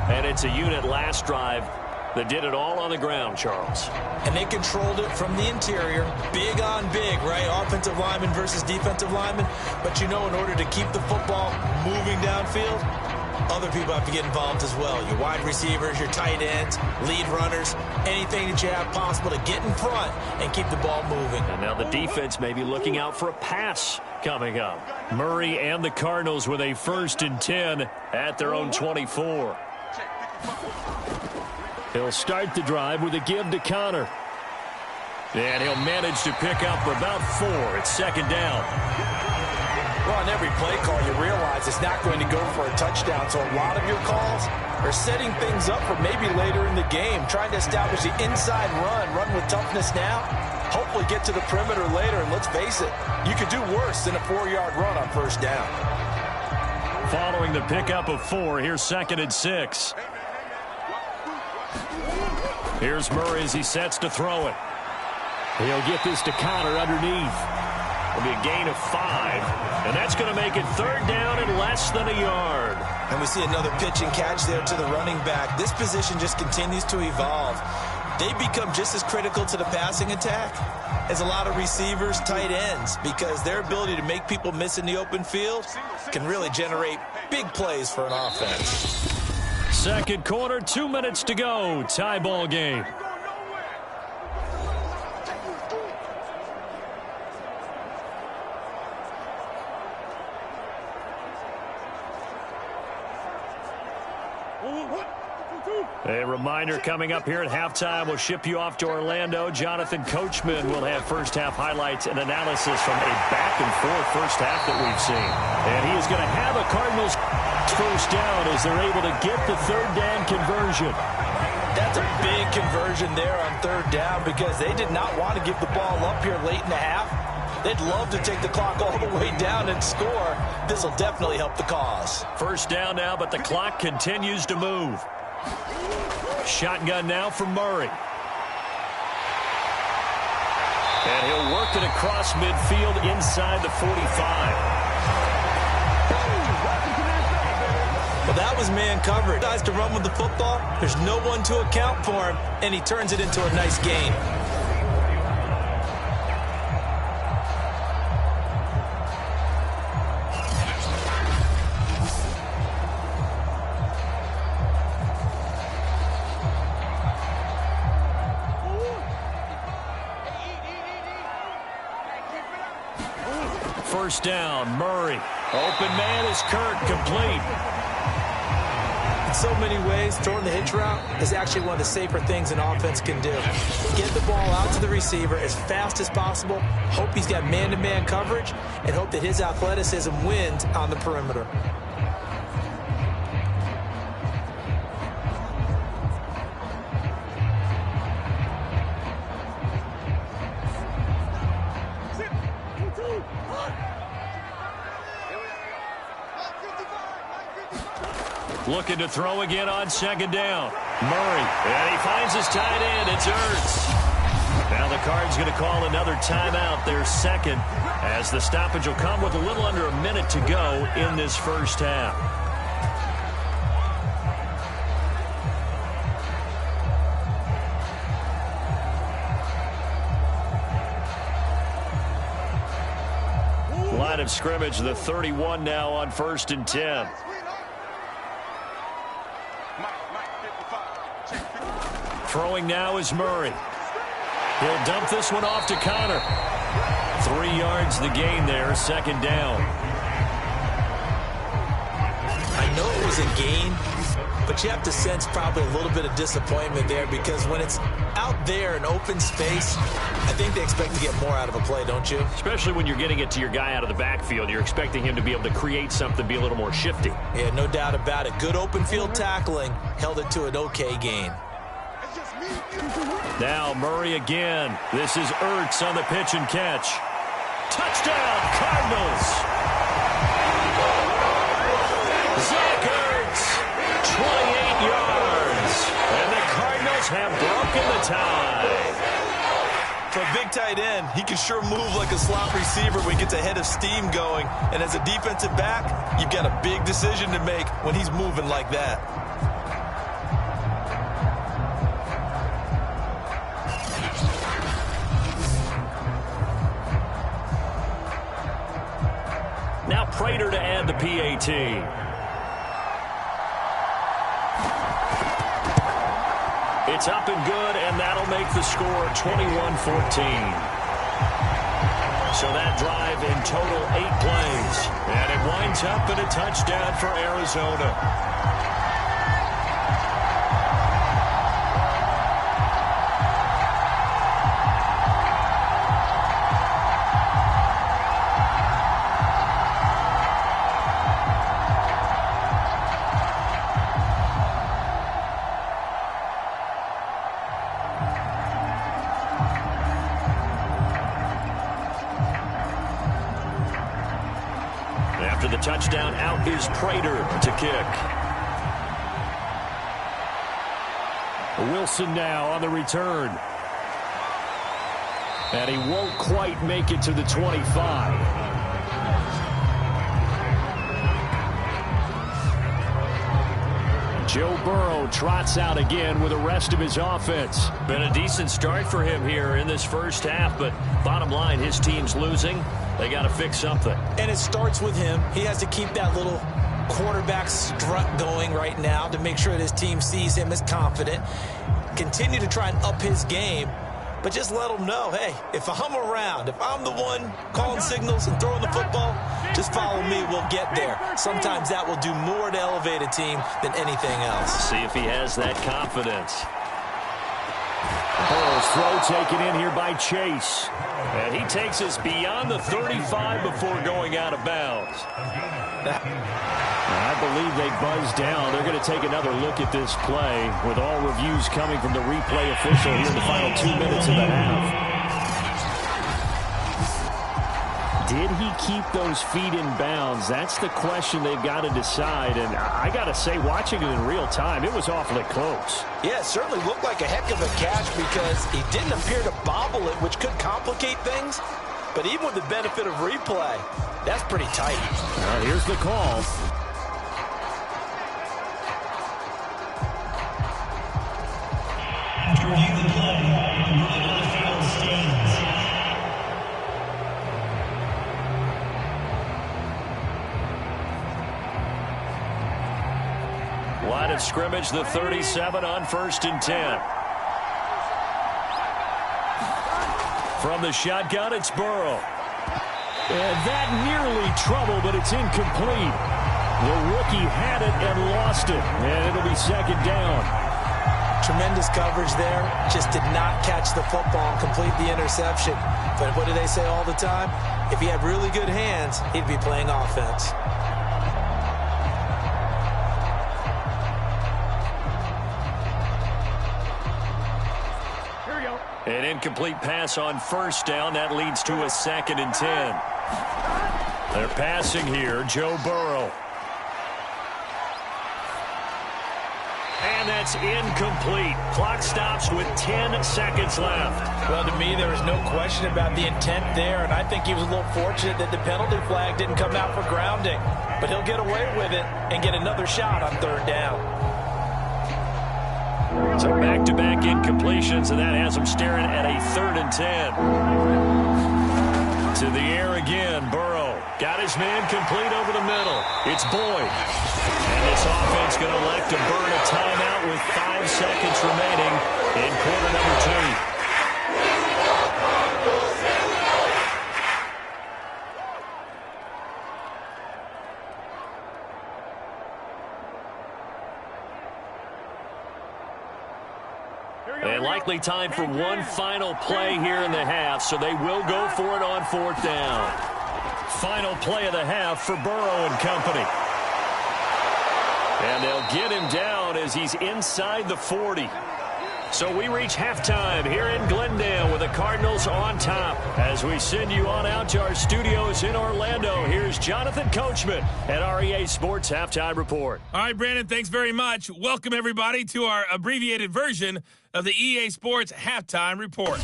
And it's a unit last drive that did it all on the ground, Charles. And they controlled it from the interior. Big on big, right? Offensive lineman versus defensive lineman. But you know, in order to keep the football moving downfield, other people have to get involved as well. Your wide receivers, your tight ends, lead runners, anything that you have possible to get in front and keep the ball moving. And now the defense may be looking out for a pass coming up. Murray and the Cardinals with a 1st and 10 at their own 24. He'll start the drive with a give to Connor. And he'll manage to pick up about 4. It's 2nd down. Well, on every play call, you realize it's not going to go for a touchdown. So a lot of your calls are setting things up for maybe later in the game, trying to establish the inside run with toughness now, hopefully get to the perimeter later. And let's face it, you could do worse than a 4-yard run on 1st down. Following the pickup of 4, here's 2nd and 6. Here's Murray as he sets to throw it. He'll get this to Connor underneath. It'll be a gain of 5. And that's going to make it 3rd down and less than a yard. And we see another pitch and catch there to the running back. This position just continues to evolve. They become just as critical to the passing attack as a lot of receivers, tight ends, because their ability to make people miss in the open field can really generate big plays for an offense. 2nd quarter, 2 minutes to go. Tie ball game. A reminder coming up here at halftime. We'll ship you off to Orlando. Jonathan Coachman will have first half highlights and analysis from a back-and-forth first half that we've seen. And he is going to have a Cardinals first down as they're able to get the 3rd down conversion. That's a big conversion there on 3rd down because they did not want to give the ball up here late in the half. They'd love to take the clock all the way down and score. This will definitely help the cause. First down now, but the clock continues to move. Shotgun now for Murray. And he'll work it across midfield inside the 45. Well, that was man coverage. He tries to run with the football. There's no one to account for him, and he turns it into a nice gain. First down, Murray. Open man is Kirk, complete. so many ways, throwing the hitch route is actually one of the safer things an offense can do. Get the ball out to the receiver as fast as possible, hope he's got man-to-man coverage, and hope that his athleticism wins on the perimeter. Looking to throw again on second down. Murray, and he finds his tight end. It's Ertz. Now the Cards going to call another timeout, their second, as the stoppage will come with a little under a minute to go in this first half. Line of scrimmage, the 31 now on 1st and 10. Throwing now is Murray. He'll dump this one off to Connor. 3 yards the gain there, second down. I know it was a gain, but you have to sense probably a little bit of disappointment there because when it's out there in open space, I think they expect to get more out of a play, don't you? Especially when you're getting it to your guy out of the backfield. You're expecting him to be able to create something, be a little more shifty. Yeah, no doubt about it. Good open field tackling held it to an okay gain. Now Murray again. This is Ertz on the pitch and catch. Touchdown, Cardinals! Zach Ertz, 28 yards. And the Cardinals have broken the tie. For a big tight end, he can sure move like a slot receiver when he gets a head of steam going. And as a defensive back, you've got a big decision to make when he's moving like that. Now Prater to add the PAT. It's up and good, and that'll make the score 21-14. So that drive in total 8 plays. And it winds up in a touchdown for Arizona. After the touchdown, out is Prater to kick. Wilson now on the return. And he won't quite make it to the 25. Joe Burrow trots out again with the rest of his offense. Been a decent start for him here in this first half, but bottom line, his team's losing. They got to fix something. And it starts with him. He has to keep that little quarterback strut going right now to make sure that his team sees him as confident. Continue to try and up his game, but just let him know, hey, if I'm around, if I'm the one calling signals and throwing the football, just follow me, we'll get there. Sometimes that will do more to elevate a team than anything else. See if he has that confidence. Burrow's throw taken in here by Chase. And he takes us beyond the 35 before going out of bounds. I believe they buzzed down. They're going to take another look at this play with all reviews coming from the replay official here in the final 2 minutes of the half. Did he keep those feet in bounds? That's the question they've got to decide. And I got to say, watching it in real time, it was awfully close. Yeah, it certainly looked like a heck of a catch because he didn't appear to bobble it, which could complicate things. But even with the benefit of replay, that's pretty tight. Here's the call. After review the play, moving on the field stands. Line of scrimmage, the 37 on 1st and 10. From the shotgun, it's Burrow. And that nearly trouble, but it's incomplete. The rookie had it and lost it, and it'll be second down. Tremendous coverage there. Just did not catch the football and complete the interception. But what do they say all the time? If he had really good hands, he'd be playing offense. Here we go. An incomplete pass on first down. That leads to a 2nd and 10. They're passing here, Joe Burrow. And that's incomplete. Clock stops with 10 seconds left. Well, to me, there was no question about the intent there, and I think he was a little fortunate that the penalty flag didn't come out for grounding. But he'll get away with it and get another shot on 3rd down. So back-to-back incompletions, and that has him staring at a 3rd and 10. To the air again, Burrow. Got his man complete over the middle. It's Boyd. And this offense going to elect to burn a timeout with 5 seconds remaining in quarter number 2. And likely time for one final play here in the half, so they will go for it on 4th down. Final play of the half for Burrow and company. And they'll get him down as he's inside the 40. So we reach halftime here in Glendale with the Cardinals on top. As we send you on out to our studios in Orlando, here's Jonathan Coachman at our EA Sports Halftime Report. All right, Brandon, thanks very much. Welcome, everybody, to our abbreviated version of the EA Sports Halftime Report.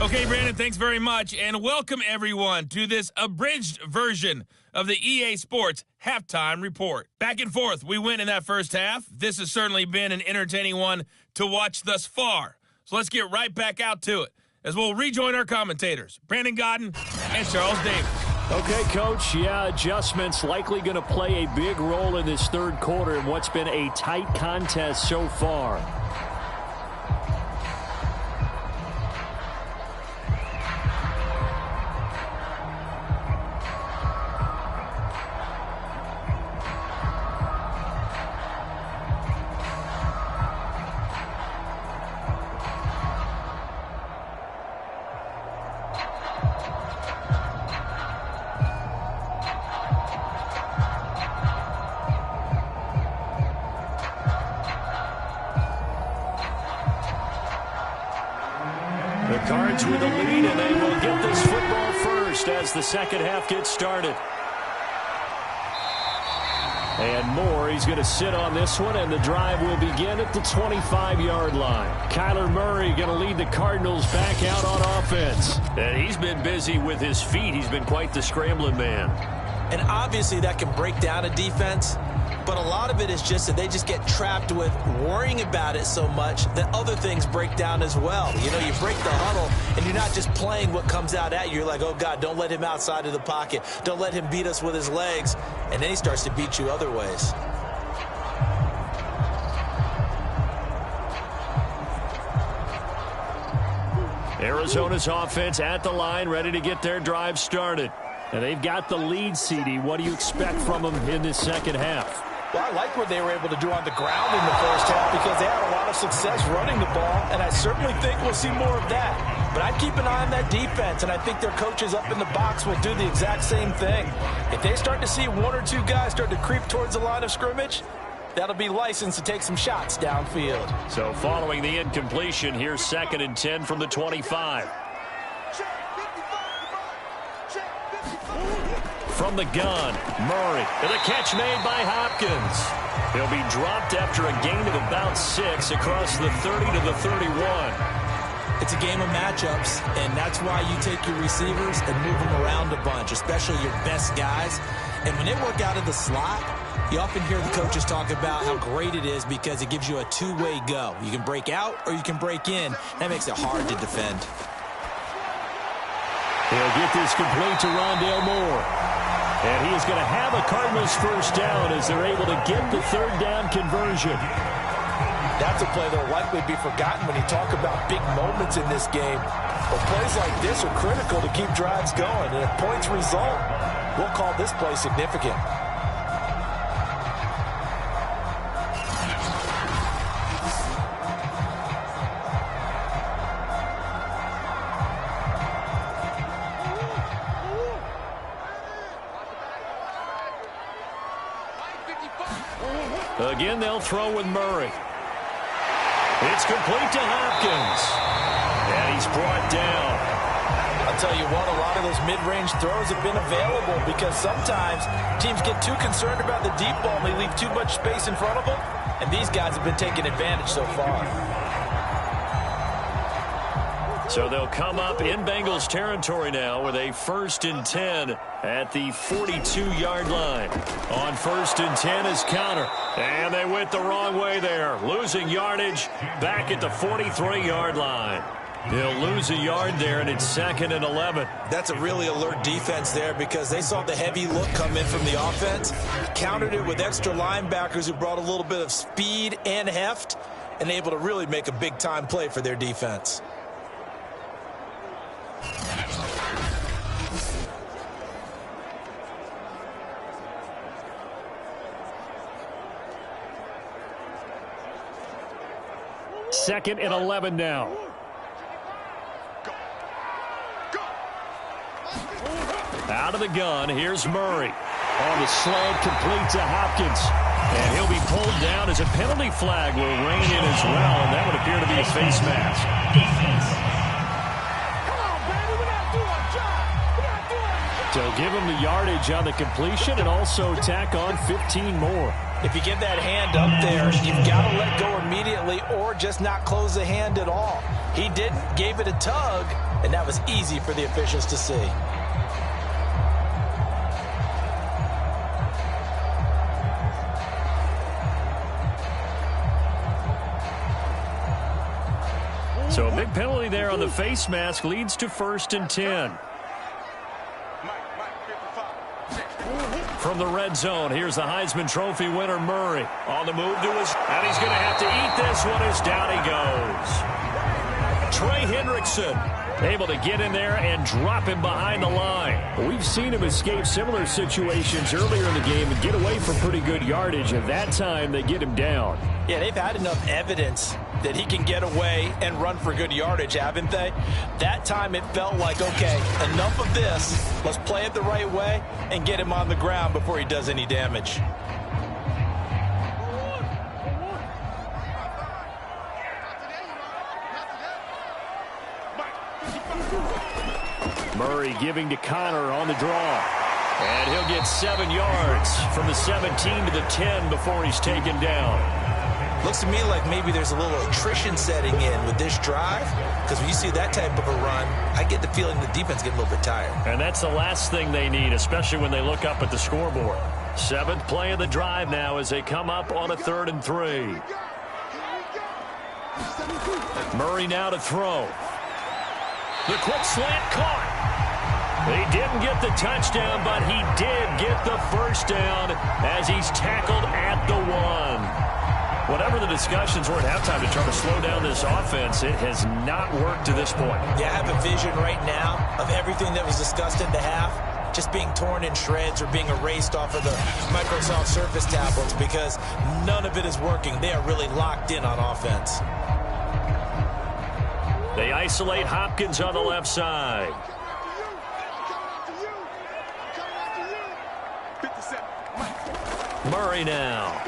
Okay, Brandon, thanks very much, and welcome, everyone, to this abridged version of the EA Sports Halftime Report. Back and forth, we win in that first half. This has certainly been an entertaining one to watch thus far. So let's get right back out to it as we'll rejoin our commentators, Brandon Godden and Charles Davis. Okay, Coach, adjustments likely going to play a big role in this 3rd quarter in what's been a tight contest so far. Cards with the lead, and they will get this football first as the second half gets started. And Moore, he's going to sit on this one, and the drive will begin at the 25-yard line. Kyler Murray going to lead the Cardinals back out on offense. And he's been busy with his feet. He's been quite the scrambling man. And obviously that can break down a defense, but a lot of it is just that they just get trapped with worrying about it so much that other things break down as well. You know, you break the huddle, and you're not just playing what comes out at you. You're like, oh, God, don't let him outside of the pocket. Don't let him beat us with his legs. And then he starts to beat you other ways. Arizona's offense at the line, ready to get their drive started. And they've got the lead, CD. What do you expect from them in this second half? Well, I like what they were able to do on the ground in the first half because they had a lot of success running the ball, and I certainly think we'll see more of that. But I'd keep an eye on that defense, and I think their coaches up in the box will do the exact same thing. If they start to see 1 or 2 guys start to creep towards the line of scrimmage, that'll be licensed to take some shots downfield. So following the incompletion, here's 2nd and 10 from the 25. From the gun, Murray, and the catch made by Hopkins. He'll be dropped after a gain of about 6 across the 30 to the 31. It's a game of matchups, and that's why you take your receivers and move them around a bunch, especially your best guys. And when they work out of the slot, you often hear the coaches talk about how great it is because it gives you a two-way go. You can break out or you can break in. That makes it hard to defend. He'll get this complete to Rondale Moore. And he is going to have a Cardinals first down as they're able to get the 3rd down conversion. That's a play that will likely be forgotten when you talk about big moments in this game. But plays like this are critical to keep drives going. And if points result, we'll call this play significant. Again, they'll throw with Murray. It's complete to Hopkins. And he's brought down. I'll tell you what, a lot of those mid-range throws have been available because sometimes teams get too concerned about the deep ball and they leave too much space in front of them, and these guys have been taking advantage so far. So they'll come up in Bengals territory now with a 1st and 10 at the 42-yard line. On 1st and 10 is Conner. And they went the wrong way there, losing yardage back at the 43-yard line. They'll lose a yard there, and it's 2nd and 11. That's a really alert defense there because they saw the heavy look come in from the offense, countered it with extra linebackers who brought a little bit of speed and heft, and able to really make a big-time play for their defense. Second and 11 now. Out of the gun, here's Murray. On the slant, complete to Hopkins. And he'll be pulled down as a penalty flag will rein in as well. And that would appear to be a face mask. So give him the yardage on the completion and also tack on 15 more. If you get that hand up there, you've got to let go immediately or just not close the hand at all. He didn't, gave it a tug, and that was easy for the officials to see. So a big penalty there on the face mask leads to 1st and 10. From the red zone, here's the Heisman Trophy winner, Murray. On the move to his, and he's going to have to eat this one as down he goes. Trey Hendrickson able to get in there and drop him behind the line. We've seen him escape similar situations earlier in the game and get away from pretty good yardage. At that time, they get him down. Yeah, they've had enough evidence that he can get away and run for good yardage, haven't they? That time it felt like, okay, enough of this. Let's play it the right way and get him on the ground before he does any damage. Murray giving to Conner on the draw. And he'll get 7 yards from the 17 to the 10 before he's taken down. Looks to me like maybe there's a little attrition setting in with this drive, because when you see that type of a run, I get the feeling the defense getting a little bit tired. And that's the last thing they need, especially when they look up at the scoreboard. 7th play of the drive now as they come up on a 3rd and 3. Murray now to throw. The quick slant caught. He didn't get the touchdown, but he did get the first down as he's tackled at the 1. Whatever the discussions were at halftime to try to slow down this offense, it has not worked to this point. Yeah, I have a vision right now of everything that was discussed at the half just being torn in shreds or being erased off of the Microsoft Surface tablets because none of it is working. They are really locked in on offense. They isolate Hopkins on the left side. Murray now.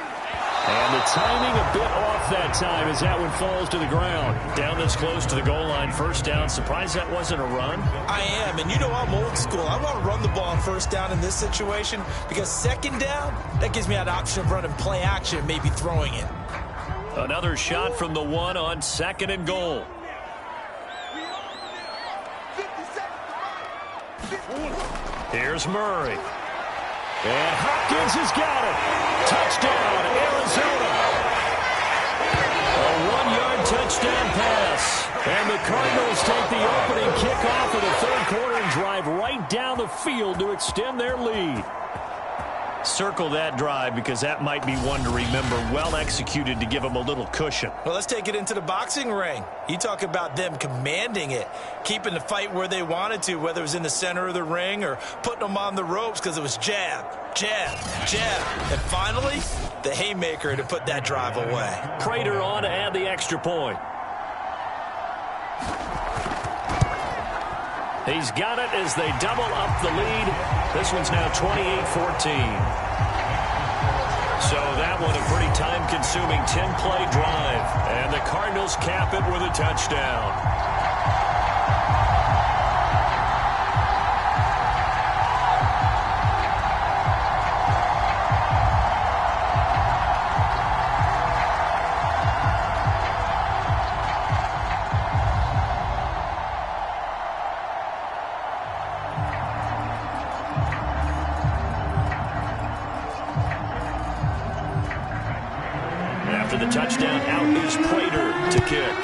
And the timing a bit off that time as that one falls to the ground. Down this close to the goal line, first down. Surprised that wasn't a run? I am, and you know I'm old school. I want to run the ball on first down in this situation because second down, that gives me an option of running play action and maybe throwing it. Another shot from the 1 on 2nd and goal. Here's Murray. And Hopkins has got it. Touchdown, Arizona. A 1-yard touchdown pass. And the Cardinals take the opening kickoff of the 3rd quarter and drive right down the field to extend their lead. Circle that drive because that might be one to remember. Well executed to give them a little cushion. Well, let's take it into the boxing ring. You talk about them commanding it, keeping the fight where they wanted to, whether it was in the center of the ring or putting them on the ropes because it was jab, jab, jab. And finally, the haymaker to put that drive away. Prater on to add the extra point. He's got it as they double up the lead. This one's now 28-14. So that one a pretty time-consuming 10-play drive. And the Cardinals cap it with a touchdown. After the touchdown, out is Prater to kick.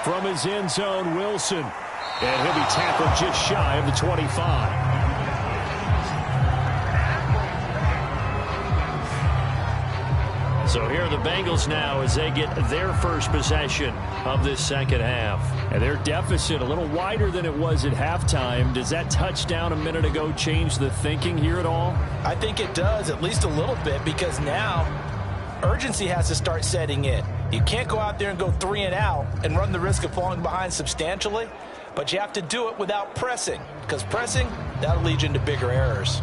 From his end zone, Wilson. And he'll be tackled just shy of the 25. So here are the Bengals now as they get their first possession of this second half. And their deficit a little wider than it was at halftime. Does that touchdown a minute ago change the thinking here at all? I think it does, at least a little bit, because now urgency has to start setting in. You can't go out there and go 3 and out and run the risk of falling behind substantially, but you have to do it without pressing, because pressing, that'll lead you into bigger errors.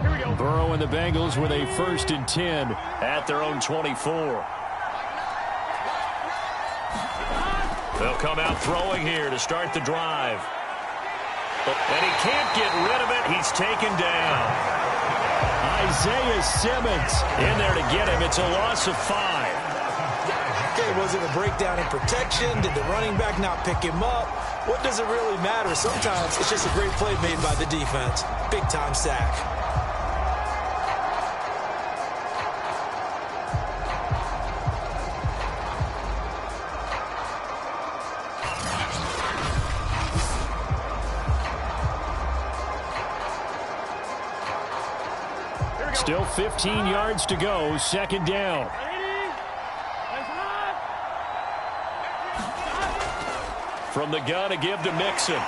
Here we go. Burrow and the Bengals with a 1st and 10 at their own 24. They'll come out throwing here to start the drive. And he can't get rid of it. He's taken down. Isaiah Simmons in there to get him. It's a loss of 5. Okay, was it a breakdown in protection? Did the running back not pick him up? What does it really matter? Sometimes it's just a great play made by the defense. Big-time sack. Still 15 yards to go, 2nd down. From the gun, a give to Mixon.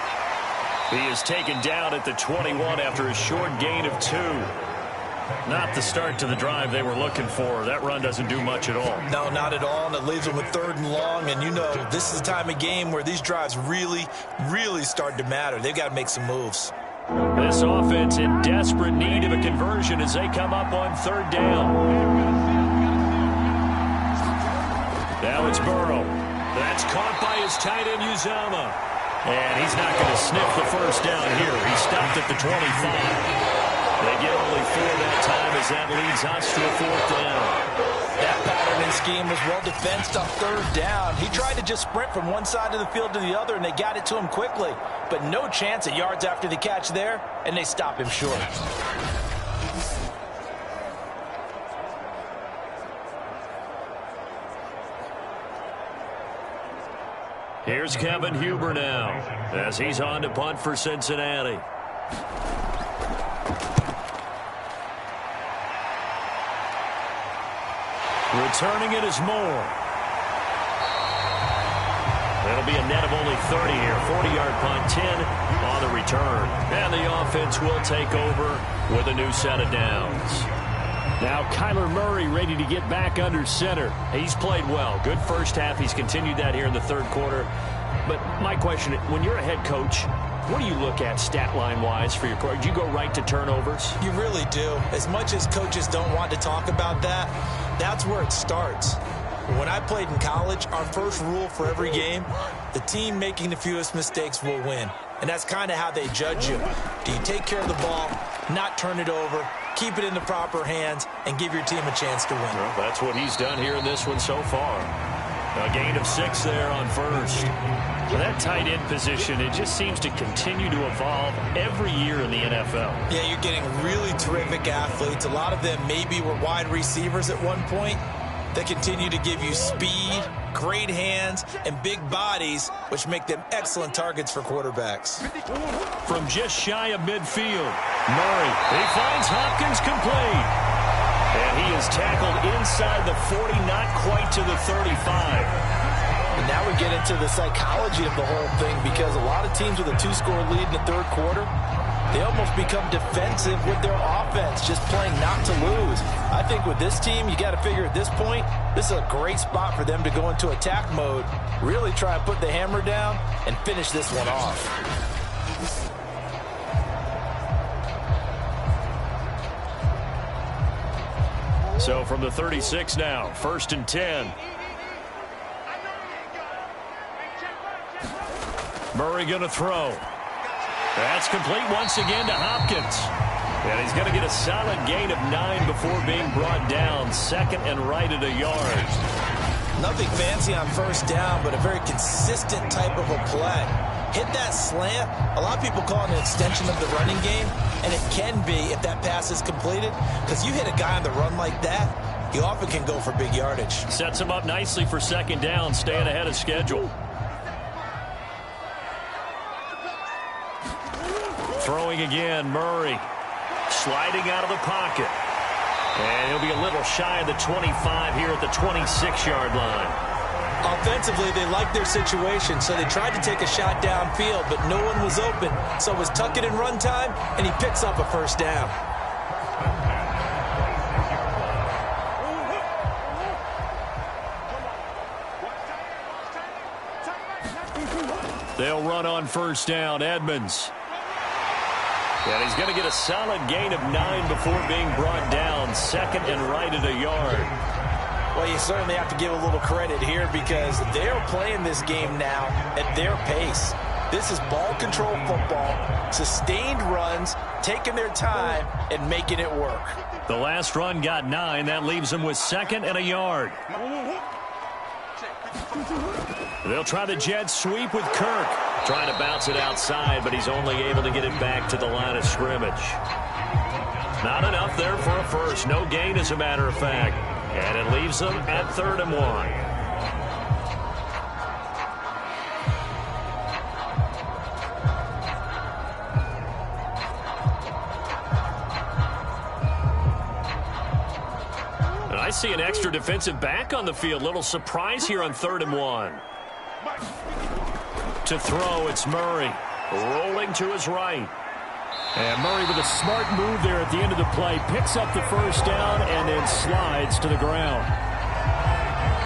He is taken down at the 21 after a short gain of 2. Not the start to the drive they were looking for. That run doesn't do much at all. No, not at all, and it leaves them with 3rd and long. And you know, this is the time of game where these drives really, really start to matter. They've got to make some moves. This offense in desperate need of a conversion as they come up on 3rd down. Now it's Burrow. That's caught by his tight end, Uzama. And he's not going to sniff the 1st down here. He stopped at the 25. They get only 4 that time as that leads us to a 4th down. That pattern and scheme was well defensed on 3rd down. He tried to just sprint from one side of the field to the other, and they got it to him quickly. But no chance at yards after the catch there, and they stop him short. Here's Kevin Huber now as he's on to punt for Cincinnati. Returning it is Moore. That'll be a net of only 30 here. 40-yard punt, 10 on the return. And the offense will take over with a new set of downs. Now Kyler Murray ready to get back under center. He's played well. Good first half. He's continued that here in the 3rd quarter. But my question, when you're a head coach, what do you look at stat line-wise for your quarter? Do you go right to turnovers? You really do. As much as coaches don't want to talk about that, that's where it starts. When I played in college, our first rule for every game, the team making the fewest mistakes will win. And that's kind of how they judge you. Do you take care of the ball, not turn it over, keep it in the proper hands, and give your team a chance to win? Well, that's what he's done here in this one so far. A gain of 6 there on 1st. Well, that tight end position, it just seems to continue to evolve every year in the NFL. Yeah, you're getting really terrific athletes. A lot of them maybe were wide receivers at one point. They continue to give you speed, great hands, and big bodies, which make them excellent targets for quarterbacks. From just shy of midfield, Murray, he finds Hopkins complete. And he is tackled inside the 40, not quite to the 35. And now we get into the psychology of the whole thing, because a lot of teams with a 2-score lead in the 3rd quarter, they almost become defensive with their offense, just playing not to lose. I think with this team, you got to figure at this point, this is a great spot for them to go into attack mode, really try and put the hammer down and finish this one off. So from the 36 now, 1st and 10. Murray going to throw. That's complete once again to Hopkins. And he's going to get a solid gain of 9 before being brought down. 2nd and right at a yard. Nothing fancy on 1st down, but a very consistent type of a play. Hit that slant. A lot of people call it an extension of the running game, and it can be if that pass is completed, because you hit a guy on the run like that, you often can go for big yardage. Sets him up nicely for 2nd down, staying ahead of schedule. Throwing again, Murray. Sliding out of the pocket. And he'll be a little shy of the 25 here at the 26-yard line. Offensively, they liked their situation, so they tried to take a shot downfield, but no one was open. So it was tuck it and run time, and he picks up a 1st down. They'll run on 1st down, Edmonds. And he's going to get a solid gain of 9 before being brought down. 2nd and right at a yard. Well, you certainly have to give a little credit here because they're playing this game now at their pace. This is ball control football, sustained runs, taking their time and making it work. The last run got 9. That leaves them with 2nd and a yard. They'll try the jet sweep with Kirk. Trying to bounce it outside, but he's only able to get it back to the line of scrimmage. Not enough there for a first. No gain, as a matter of fact. And it leaves them at 3rd and 1. And I see an extra defensive back on the field. Little surprise here on 3rd and 1. To throw, it's Murray. Rolling to his right. And Murray with a smart move there at the end of the play. Picks up the 1st down and then slides to the ground.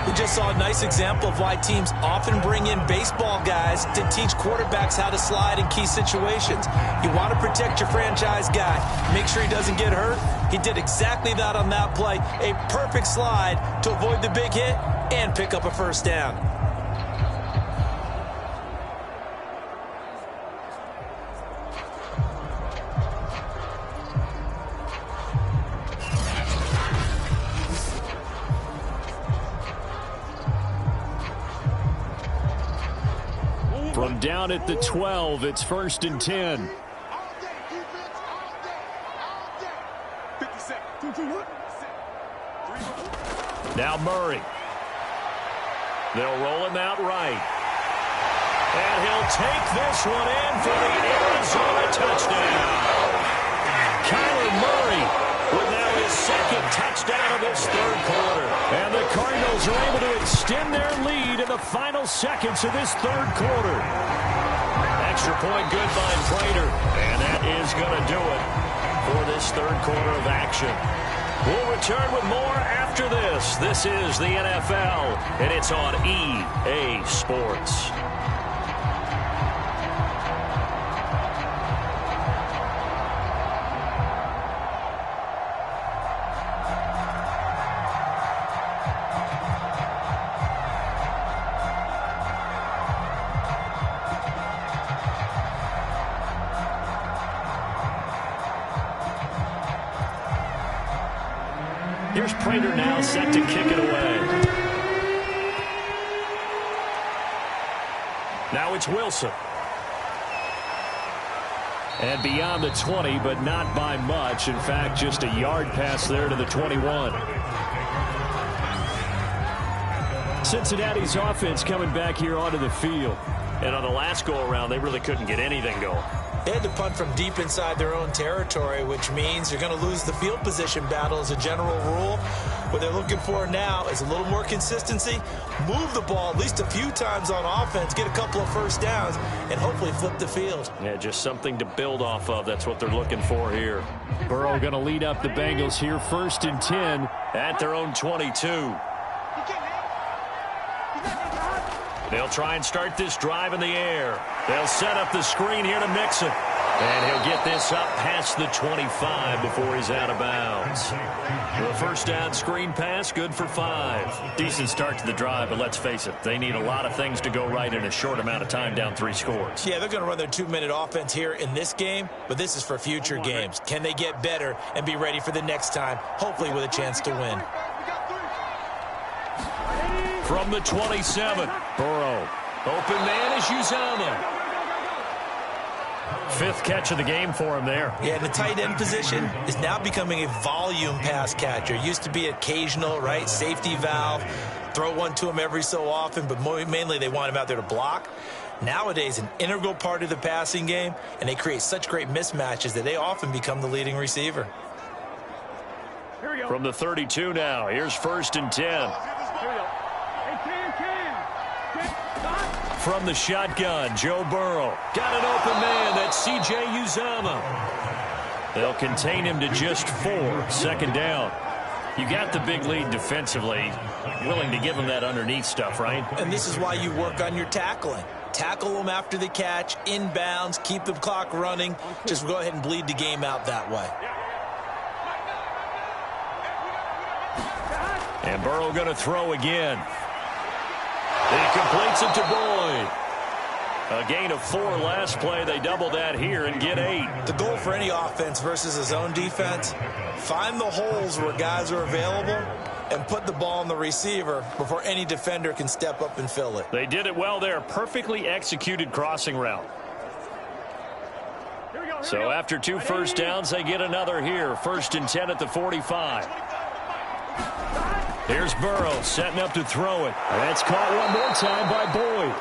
We just saw a nice example of why teams often bring in baseball guys to teach quarterbacks how to slide in key situations. You want to protect your franchise guy. Make sure he doesn't get hurt. He did exactly that on that play. A perfect slide to avoid the big hit and pick up a 1st down. From down at the 12, it's 1st and 10. Now Murray. They'll roll him out right. And he'll take this one in for the Arizona touchdown. Kyler Murray with now his 2nd touchdown of this 3rd quarter. And the Cardinals are able to extend their lead in the final seconds of this 3rd quarter. Extra point good by Prater. And that is going to do it for this 3rd quarter of action. We'll return with more after this. This is the NFL, and it's on EA Sports. Here's Prater now set to kick it away. Now it's Wilson. And beyond the 20, but not by much. In fact, just a yard pass there to the 21. Cincinnati's offense coming back here onto the field. And on the last go-around, they really couldn't get anything going. They had to punt from deep inside their own territory, which means you're going to lose the field position battle as a general rule. What they're looking for now is a little more consistency, move the ball at least a few times on offense, get a couple of 1st downs, and hopefully flip the field. Yeah, just something to build off of. That's what they're looking for here. Burrow going to lead up the Bengals here, 1st and 10 at their own 22. They'll try and start this drive in the air. They'll set up the screen here to Mixon. And he'll get this up past the 25 before he's out of bounds. The first down screen pass, good for 5. Decent start to the drive, but let's face it, they need a lot of things to go right in a short amount of time, down 3 scores. Yeah, they're going to run their 2-minute offense here in this game, but this is for future games. Can they get better and be ready for the next time, hopefully with a chance to win? From the 27, Burrow. Open man is Uzomah. 5th catch of the game for him there. Yeah, and the tight end position is now becoming a volume pass catcher. Used to be occasional, right? Safety valve. Throw one to him every so often, but mainly they want him out there to block. Nowadays, an integral part of the passing game, and they create such great mismatches that they often become the leading receiver. From the 32 now, here's 1st and 10. Here we go. Hey, From the shotgun, Joe Burrow. Got an open man, that's C.J. Uzomah. They'll contain him to just 4, 2nd down. You got the big lead defensively, willing to give him that underneath stuff, right? And this is why you work on your tackling. Tackle them after the catch, inbounds, keep the clock running. Just go ahead and bleed the game out that way. And Burrow going to throw again. He completes it to Boyd. A gain of 4 last play. They double that here and get 8. The goal for any offense versus a zone defense, find the holes where guys are available and put the ball on the receiver before any defender can step up and fill it. They did it well there. Perfectly executed crossing route. So after 2 first downs, they get another here. 1st and 10 at the 45. Here's Burrow setting up to throw it. That's caught one more time by Boyd.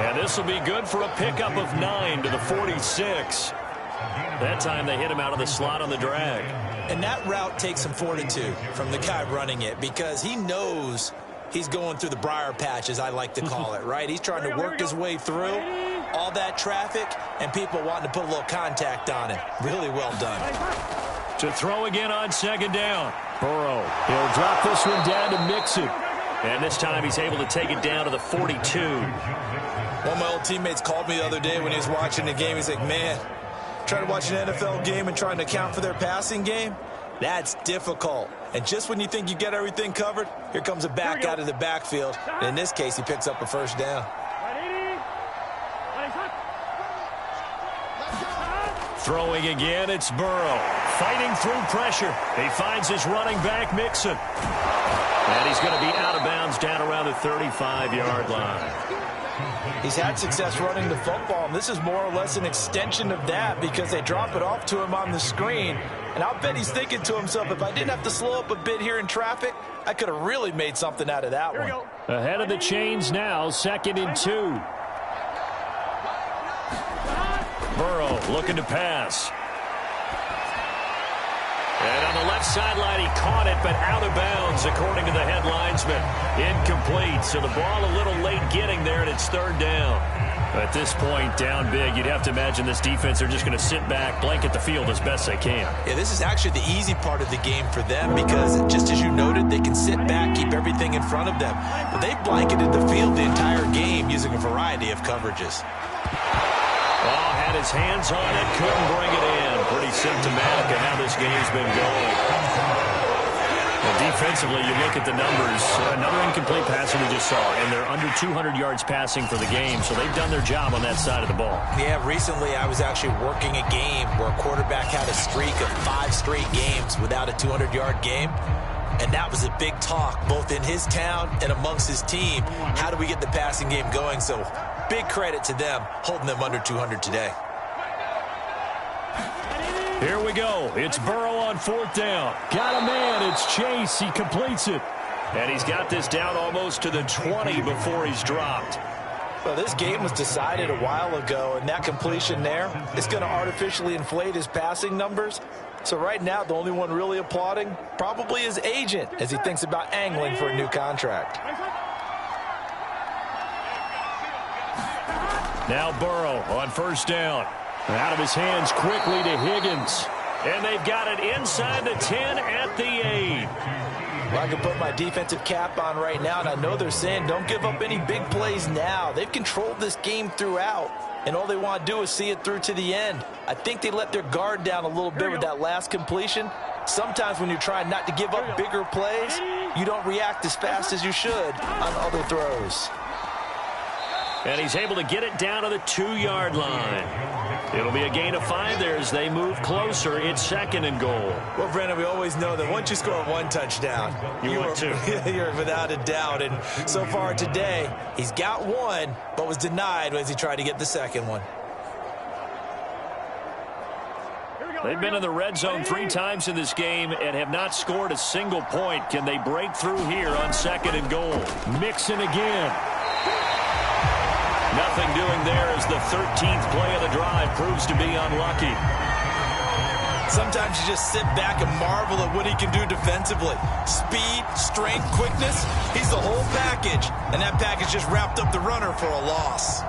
And this will be good for a pickup of 9 to the 46. That time they hit him out of the slot on the drag. And that route takes some fortitude from the guy running it because he knows he's going through the briar patch, as I like to call it, right? He's trying to work his way through all that traffic and people wanting to put a little contact on him. Really well done. To throw again on 2nd down. Burrow, he'll drop this one down to Mixon. And this time he's able to take it down to the 42. One of my old teammates called me the other day when he was watching the game. He's like, man, trying to watch an NFL game and trying to account for their passing game, that's difficult. And just when you think you get everything covered, here comes a back out of the backfield. And in this case, he picks up a 1st down. Throwing again, it's Burrow. Fighting through pressure. He finds his running back, Mixon. And he's going to be out of bounds down around the 35-yard line. He's had success running the football, and this is more or less an extension of that because they drop it off to him on the screen. And I'll bet he's thinking to himself, if I didn't have to slow up a bit here in traffic, I could have really made something out of that one. Ahead of the chains now, 2nd and 2. Burrow looking to pass. And on the left sideline, he caught it, but out of bounds, according to the head linesman. Incomplete, so the ball a little late getting there, and it's 3rd down. At this point, down big, you'd have to imagine this defense are just going to sit back, blanket the field as best they can. Yeah, this is actually the easy part of the game for them because, just as you noted, they can sit back, keep everything in front of them. But they blanketed the field the entire game using a variety of coverages. Oh, had his hands on it, couldn't bring it in. Pretty symptomatic of how this game's been going. And defensively, you look at the numbers. Another incomplete passer we just saw, and they're under 200 yards passing for the game, so they've done their job on that side of the ball. Yeah, recently I was actually working a game where a quarterback had a streak of 5 straight games without a 200-yard game. And that was a big talk, both in his town and amongst his team. How do we get the passing game going? So big credit to them, holding them under 200 today. Here we go. It's Burrow on 4th down. Got a man. It's Chase. He completes it. And he's got this down almost to the 20 before he's dropped. Well, this game was decided a while ago, and that completion there is going to artificially inflate his passing numbers. So right now, the only one really applauding probably his agent as he thinks about angling for a new contract. Now Burrow on 1st down. Out of his hands quickly to Higgins. And they've got it inside the 10 at the 8. Well, I can put my defensive cap on right now, and I know they're saying don't give up any big plays now. They've controlled this game throughout. and all they want to do is see it through to the end. I think they let their guard down a little bit with that last completion. Sometimes when you're trying not to give up bigger plays, you don't react as fast as you should on other throws. And he's able to get it down to the 2-yard line. It'll be a gain of 5 there as they move closer. It's 2nd and goal. Well, Brandon, we always know that once you score 1 touchdown, you're without a doubt. And so far today, he's got 1, but was denied as he tried to get the 2nd one. They've been in the red zone 3 times in this game and have not scored a single point. Can they break through here on 2nd and goal? Mixon again. Nothing doing there as the 13th play of the drive proves to be unlucky. Sometimes you just sit back and marvel at what he can do defensively. Speed, strength, quickness, he's the whole package. And that package just wrapped up the runner for a loss.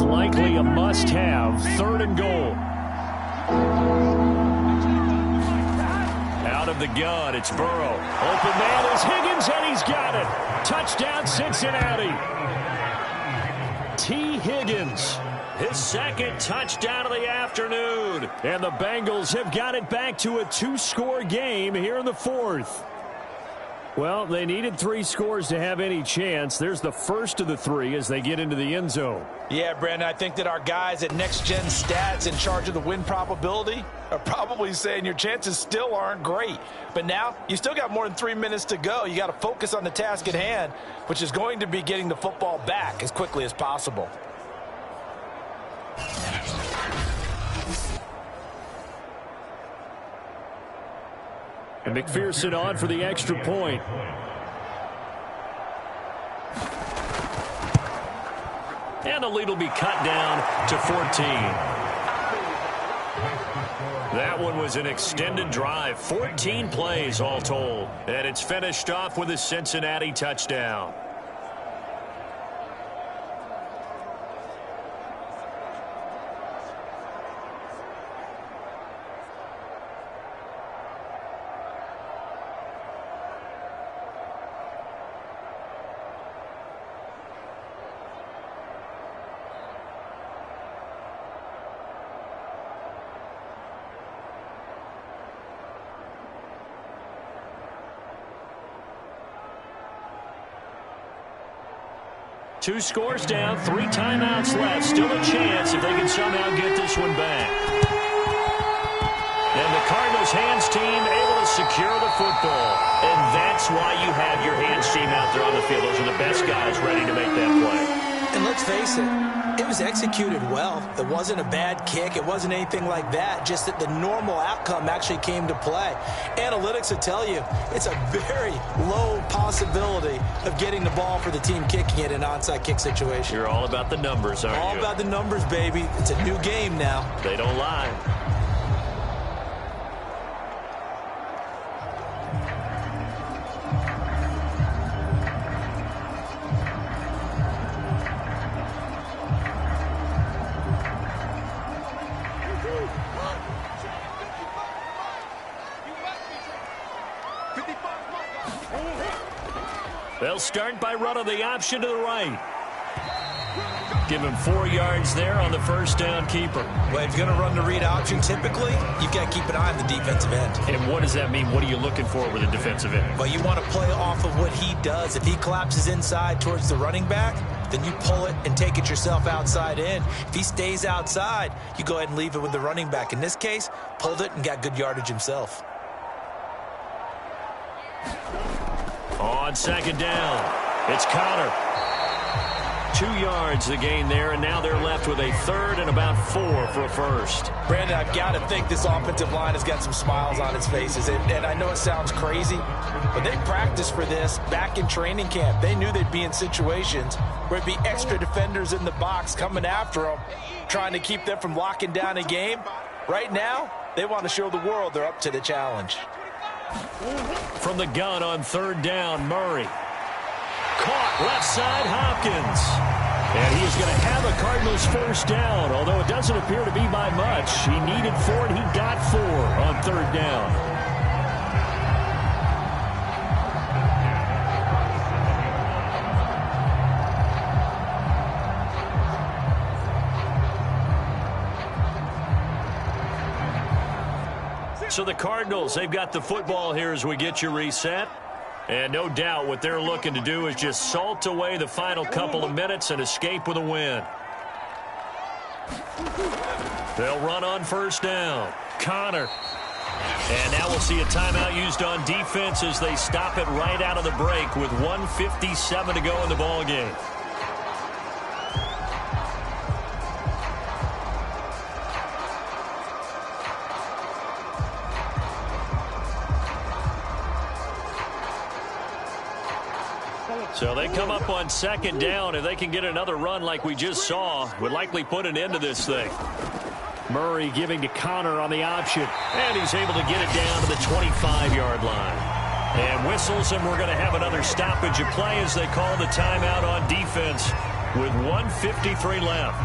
Likely a must-have. 3rd and goal. Out of the gun, it's Burrow. Open man is Higgins, and he's got it. Touchdown, Cincinnati. T. Higgins, his 2nd touchdown of the afternoon. And the Bengals have got it back to a 2-score game here in the 4th. Well, they needed 3 scores to have any chance. There's the first of the 3 as they get into the end zone. Yeah, Brandon, I think that our guys at Next Gen Stats in charge of the win probability are probably saying your chances still aren't great. But now, you still got more than 3 minutes to go. You got to focus on the task at hand, which is going to be getting the football back as quickly as possible. And McPherson on for the extra point. And the lead will be cut down to 14. That one was an extended drive. 14 plays all told. And it's finished off with a Cincinnati touchdown. Two scores down, 3 timeouts left. Still a chance if they can somehow get this one back. And the Cardinals hands team able to secure the football. And that's why you have your hands team out there on the field. Those are the best guys ready to make that play. And let's face it was executed well. It wasn't a bad kick. It wasn't anything like that. Just that the normal outcome actually came to play. Analytics will tell you it's a very low possibility of getting the ball for the team kicking it in an onside kick situation. You're all about the numbers, aren't you? All about the numbers, baby. It's a new game now. They don't lie. They'll start by running the option to the right. Give him 4 yards there on the first down keeper. Well, if you're going to run the read option, typically, you've got to keep an eye on the defensive end. And what does that mean? What are you looking for with a defensive end? Well, you want to play off of what he does. If he collapses inside towards the running back, then you pull it and take it yourself outside in. If he stays outside, you go ahead and leave it with the running back. In this case, pulled it and got good yardage himself. On second down, it's Connor. 2 yards the gain there, and now they're left with a third and about 4 for a first. Brandon, I've got to think this offensive line has got some smiles on its faces. And I know it sounds crazy, but they practiced for this back in training camp. They knew they'd be in situations where it'd be extra defenders in the box coming after them, trying to keep them from locking down a game. Right now, they want to show the world they're up to the challenge. From the gun on third down, Murray. Caught left side, Hopkins. And he is going to have a Cardinals first down, although it doesn't appear to be by much. He needed 4, and he got 4 on third down. So the Cardinals, they've got the football here as we get you reset. And no doubt what they're looking to do is just salt away the final couple of minutes and escape with a win. They'll run on first down. Connor. And now we'll see a timeout used on defense as they stop it right out of the break with 1:57 to go in the ballgame. So they come up on second down. If they can get another run like we just saw, would likely put an end to this thing. Murray giving to Connor on the option. And he's able to get it down to the 25-yard line. And whistles, and we're going to have another stoppage of play as they call the timeout on defense with 1:53 left.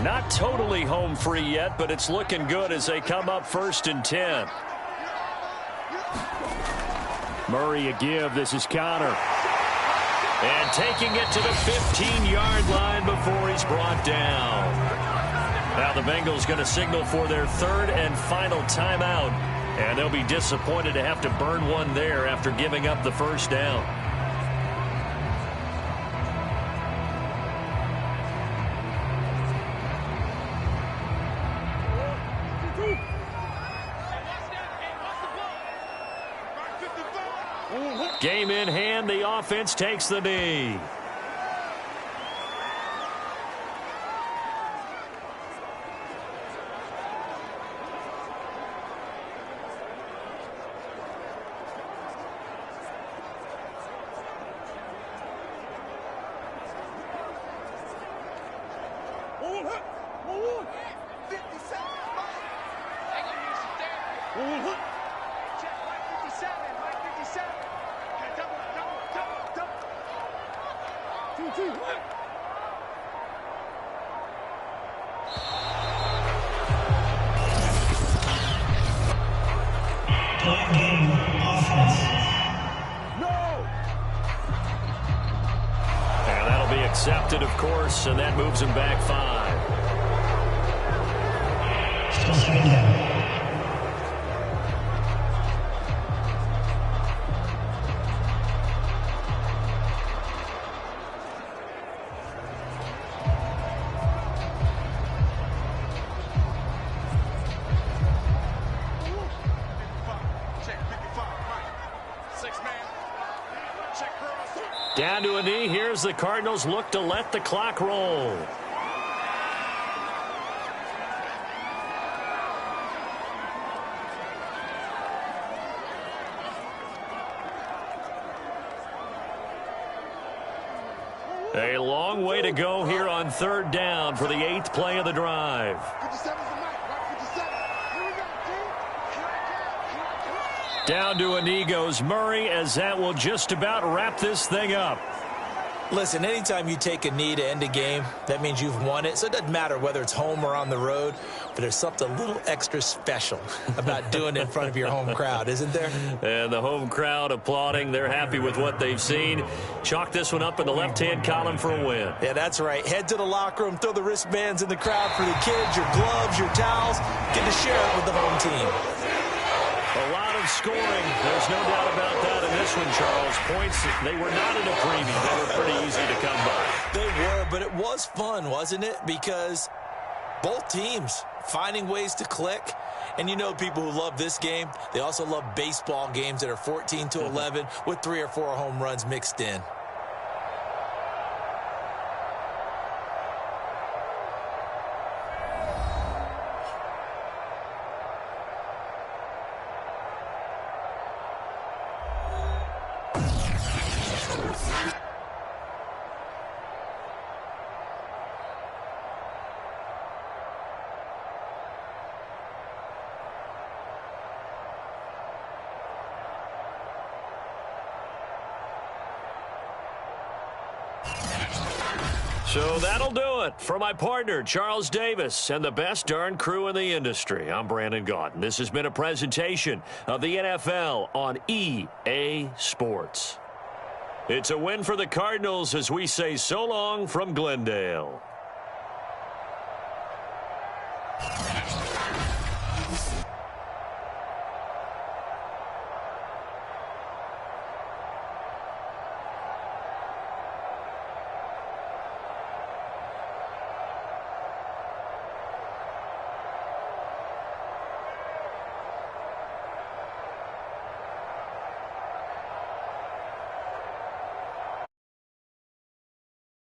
Not totally home free yet, but it's looking good as they come up 1st and 10. Murray a give. This is Connor. And taking it to the 15-yard line before he's brought down. Now the Bengals going to signal for their third and final timeout. And they'll be disappointed to have to burn one there after giving up the first down. Game in hand, the offense takes the knee. Accepted, of course, and that moves him back 5. Still second down. Down to a knee. Here's the Cardinals look to let the clock roll. A long way to go here on third down for the 8th play of the drive. Down to a knee goes Murray as that will just about wrap this thing up. Listen, anytime you take a knee to end a game, that means you've won it. So it doesn't matter whether it's home or on the road, but there's something a little extra special about doing it in front of your home crowd, isn't there? And the home crowd applauding. They're happy with what they've seen. Chalk this one up in the left-hand column for a win. Yeah, that's right. Head to the locker room, throw the wristbands in the crowd for the kids, your gloves, your towels. Get to share it with the home team. A lot of scoring. There's no doubt about that in this one, Charles. Points, they were not in a premium. They were pretty easy to come by. They were, but it was fun, wasn't it? Because both teams finding ways to click. And you know people who love this game, they also love baseball games that are 14-11 with 3 or 4 home runs mixed in. So that'll do it. For my partner, Charles Davis, and the best darn crew in the industry, I'm Brandon Gaudin. This has been a presentation of the NFL on EA Sports. It's a win for the Cardinals as we say so long from Glendale.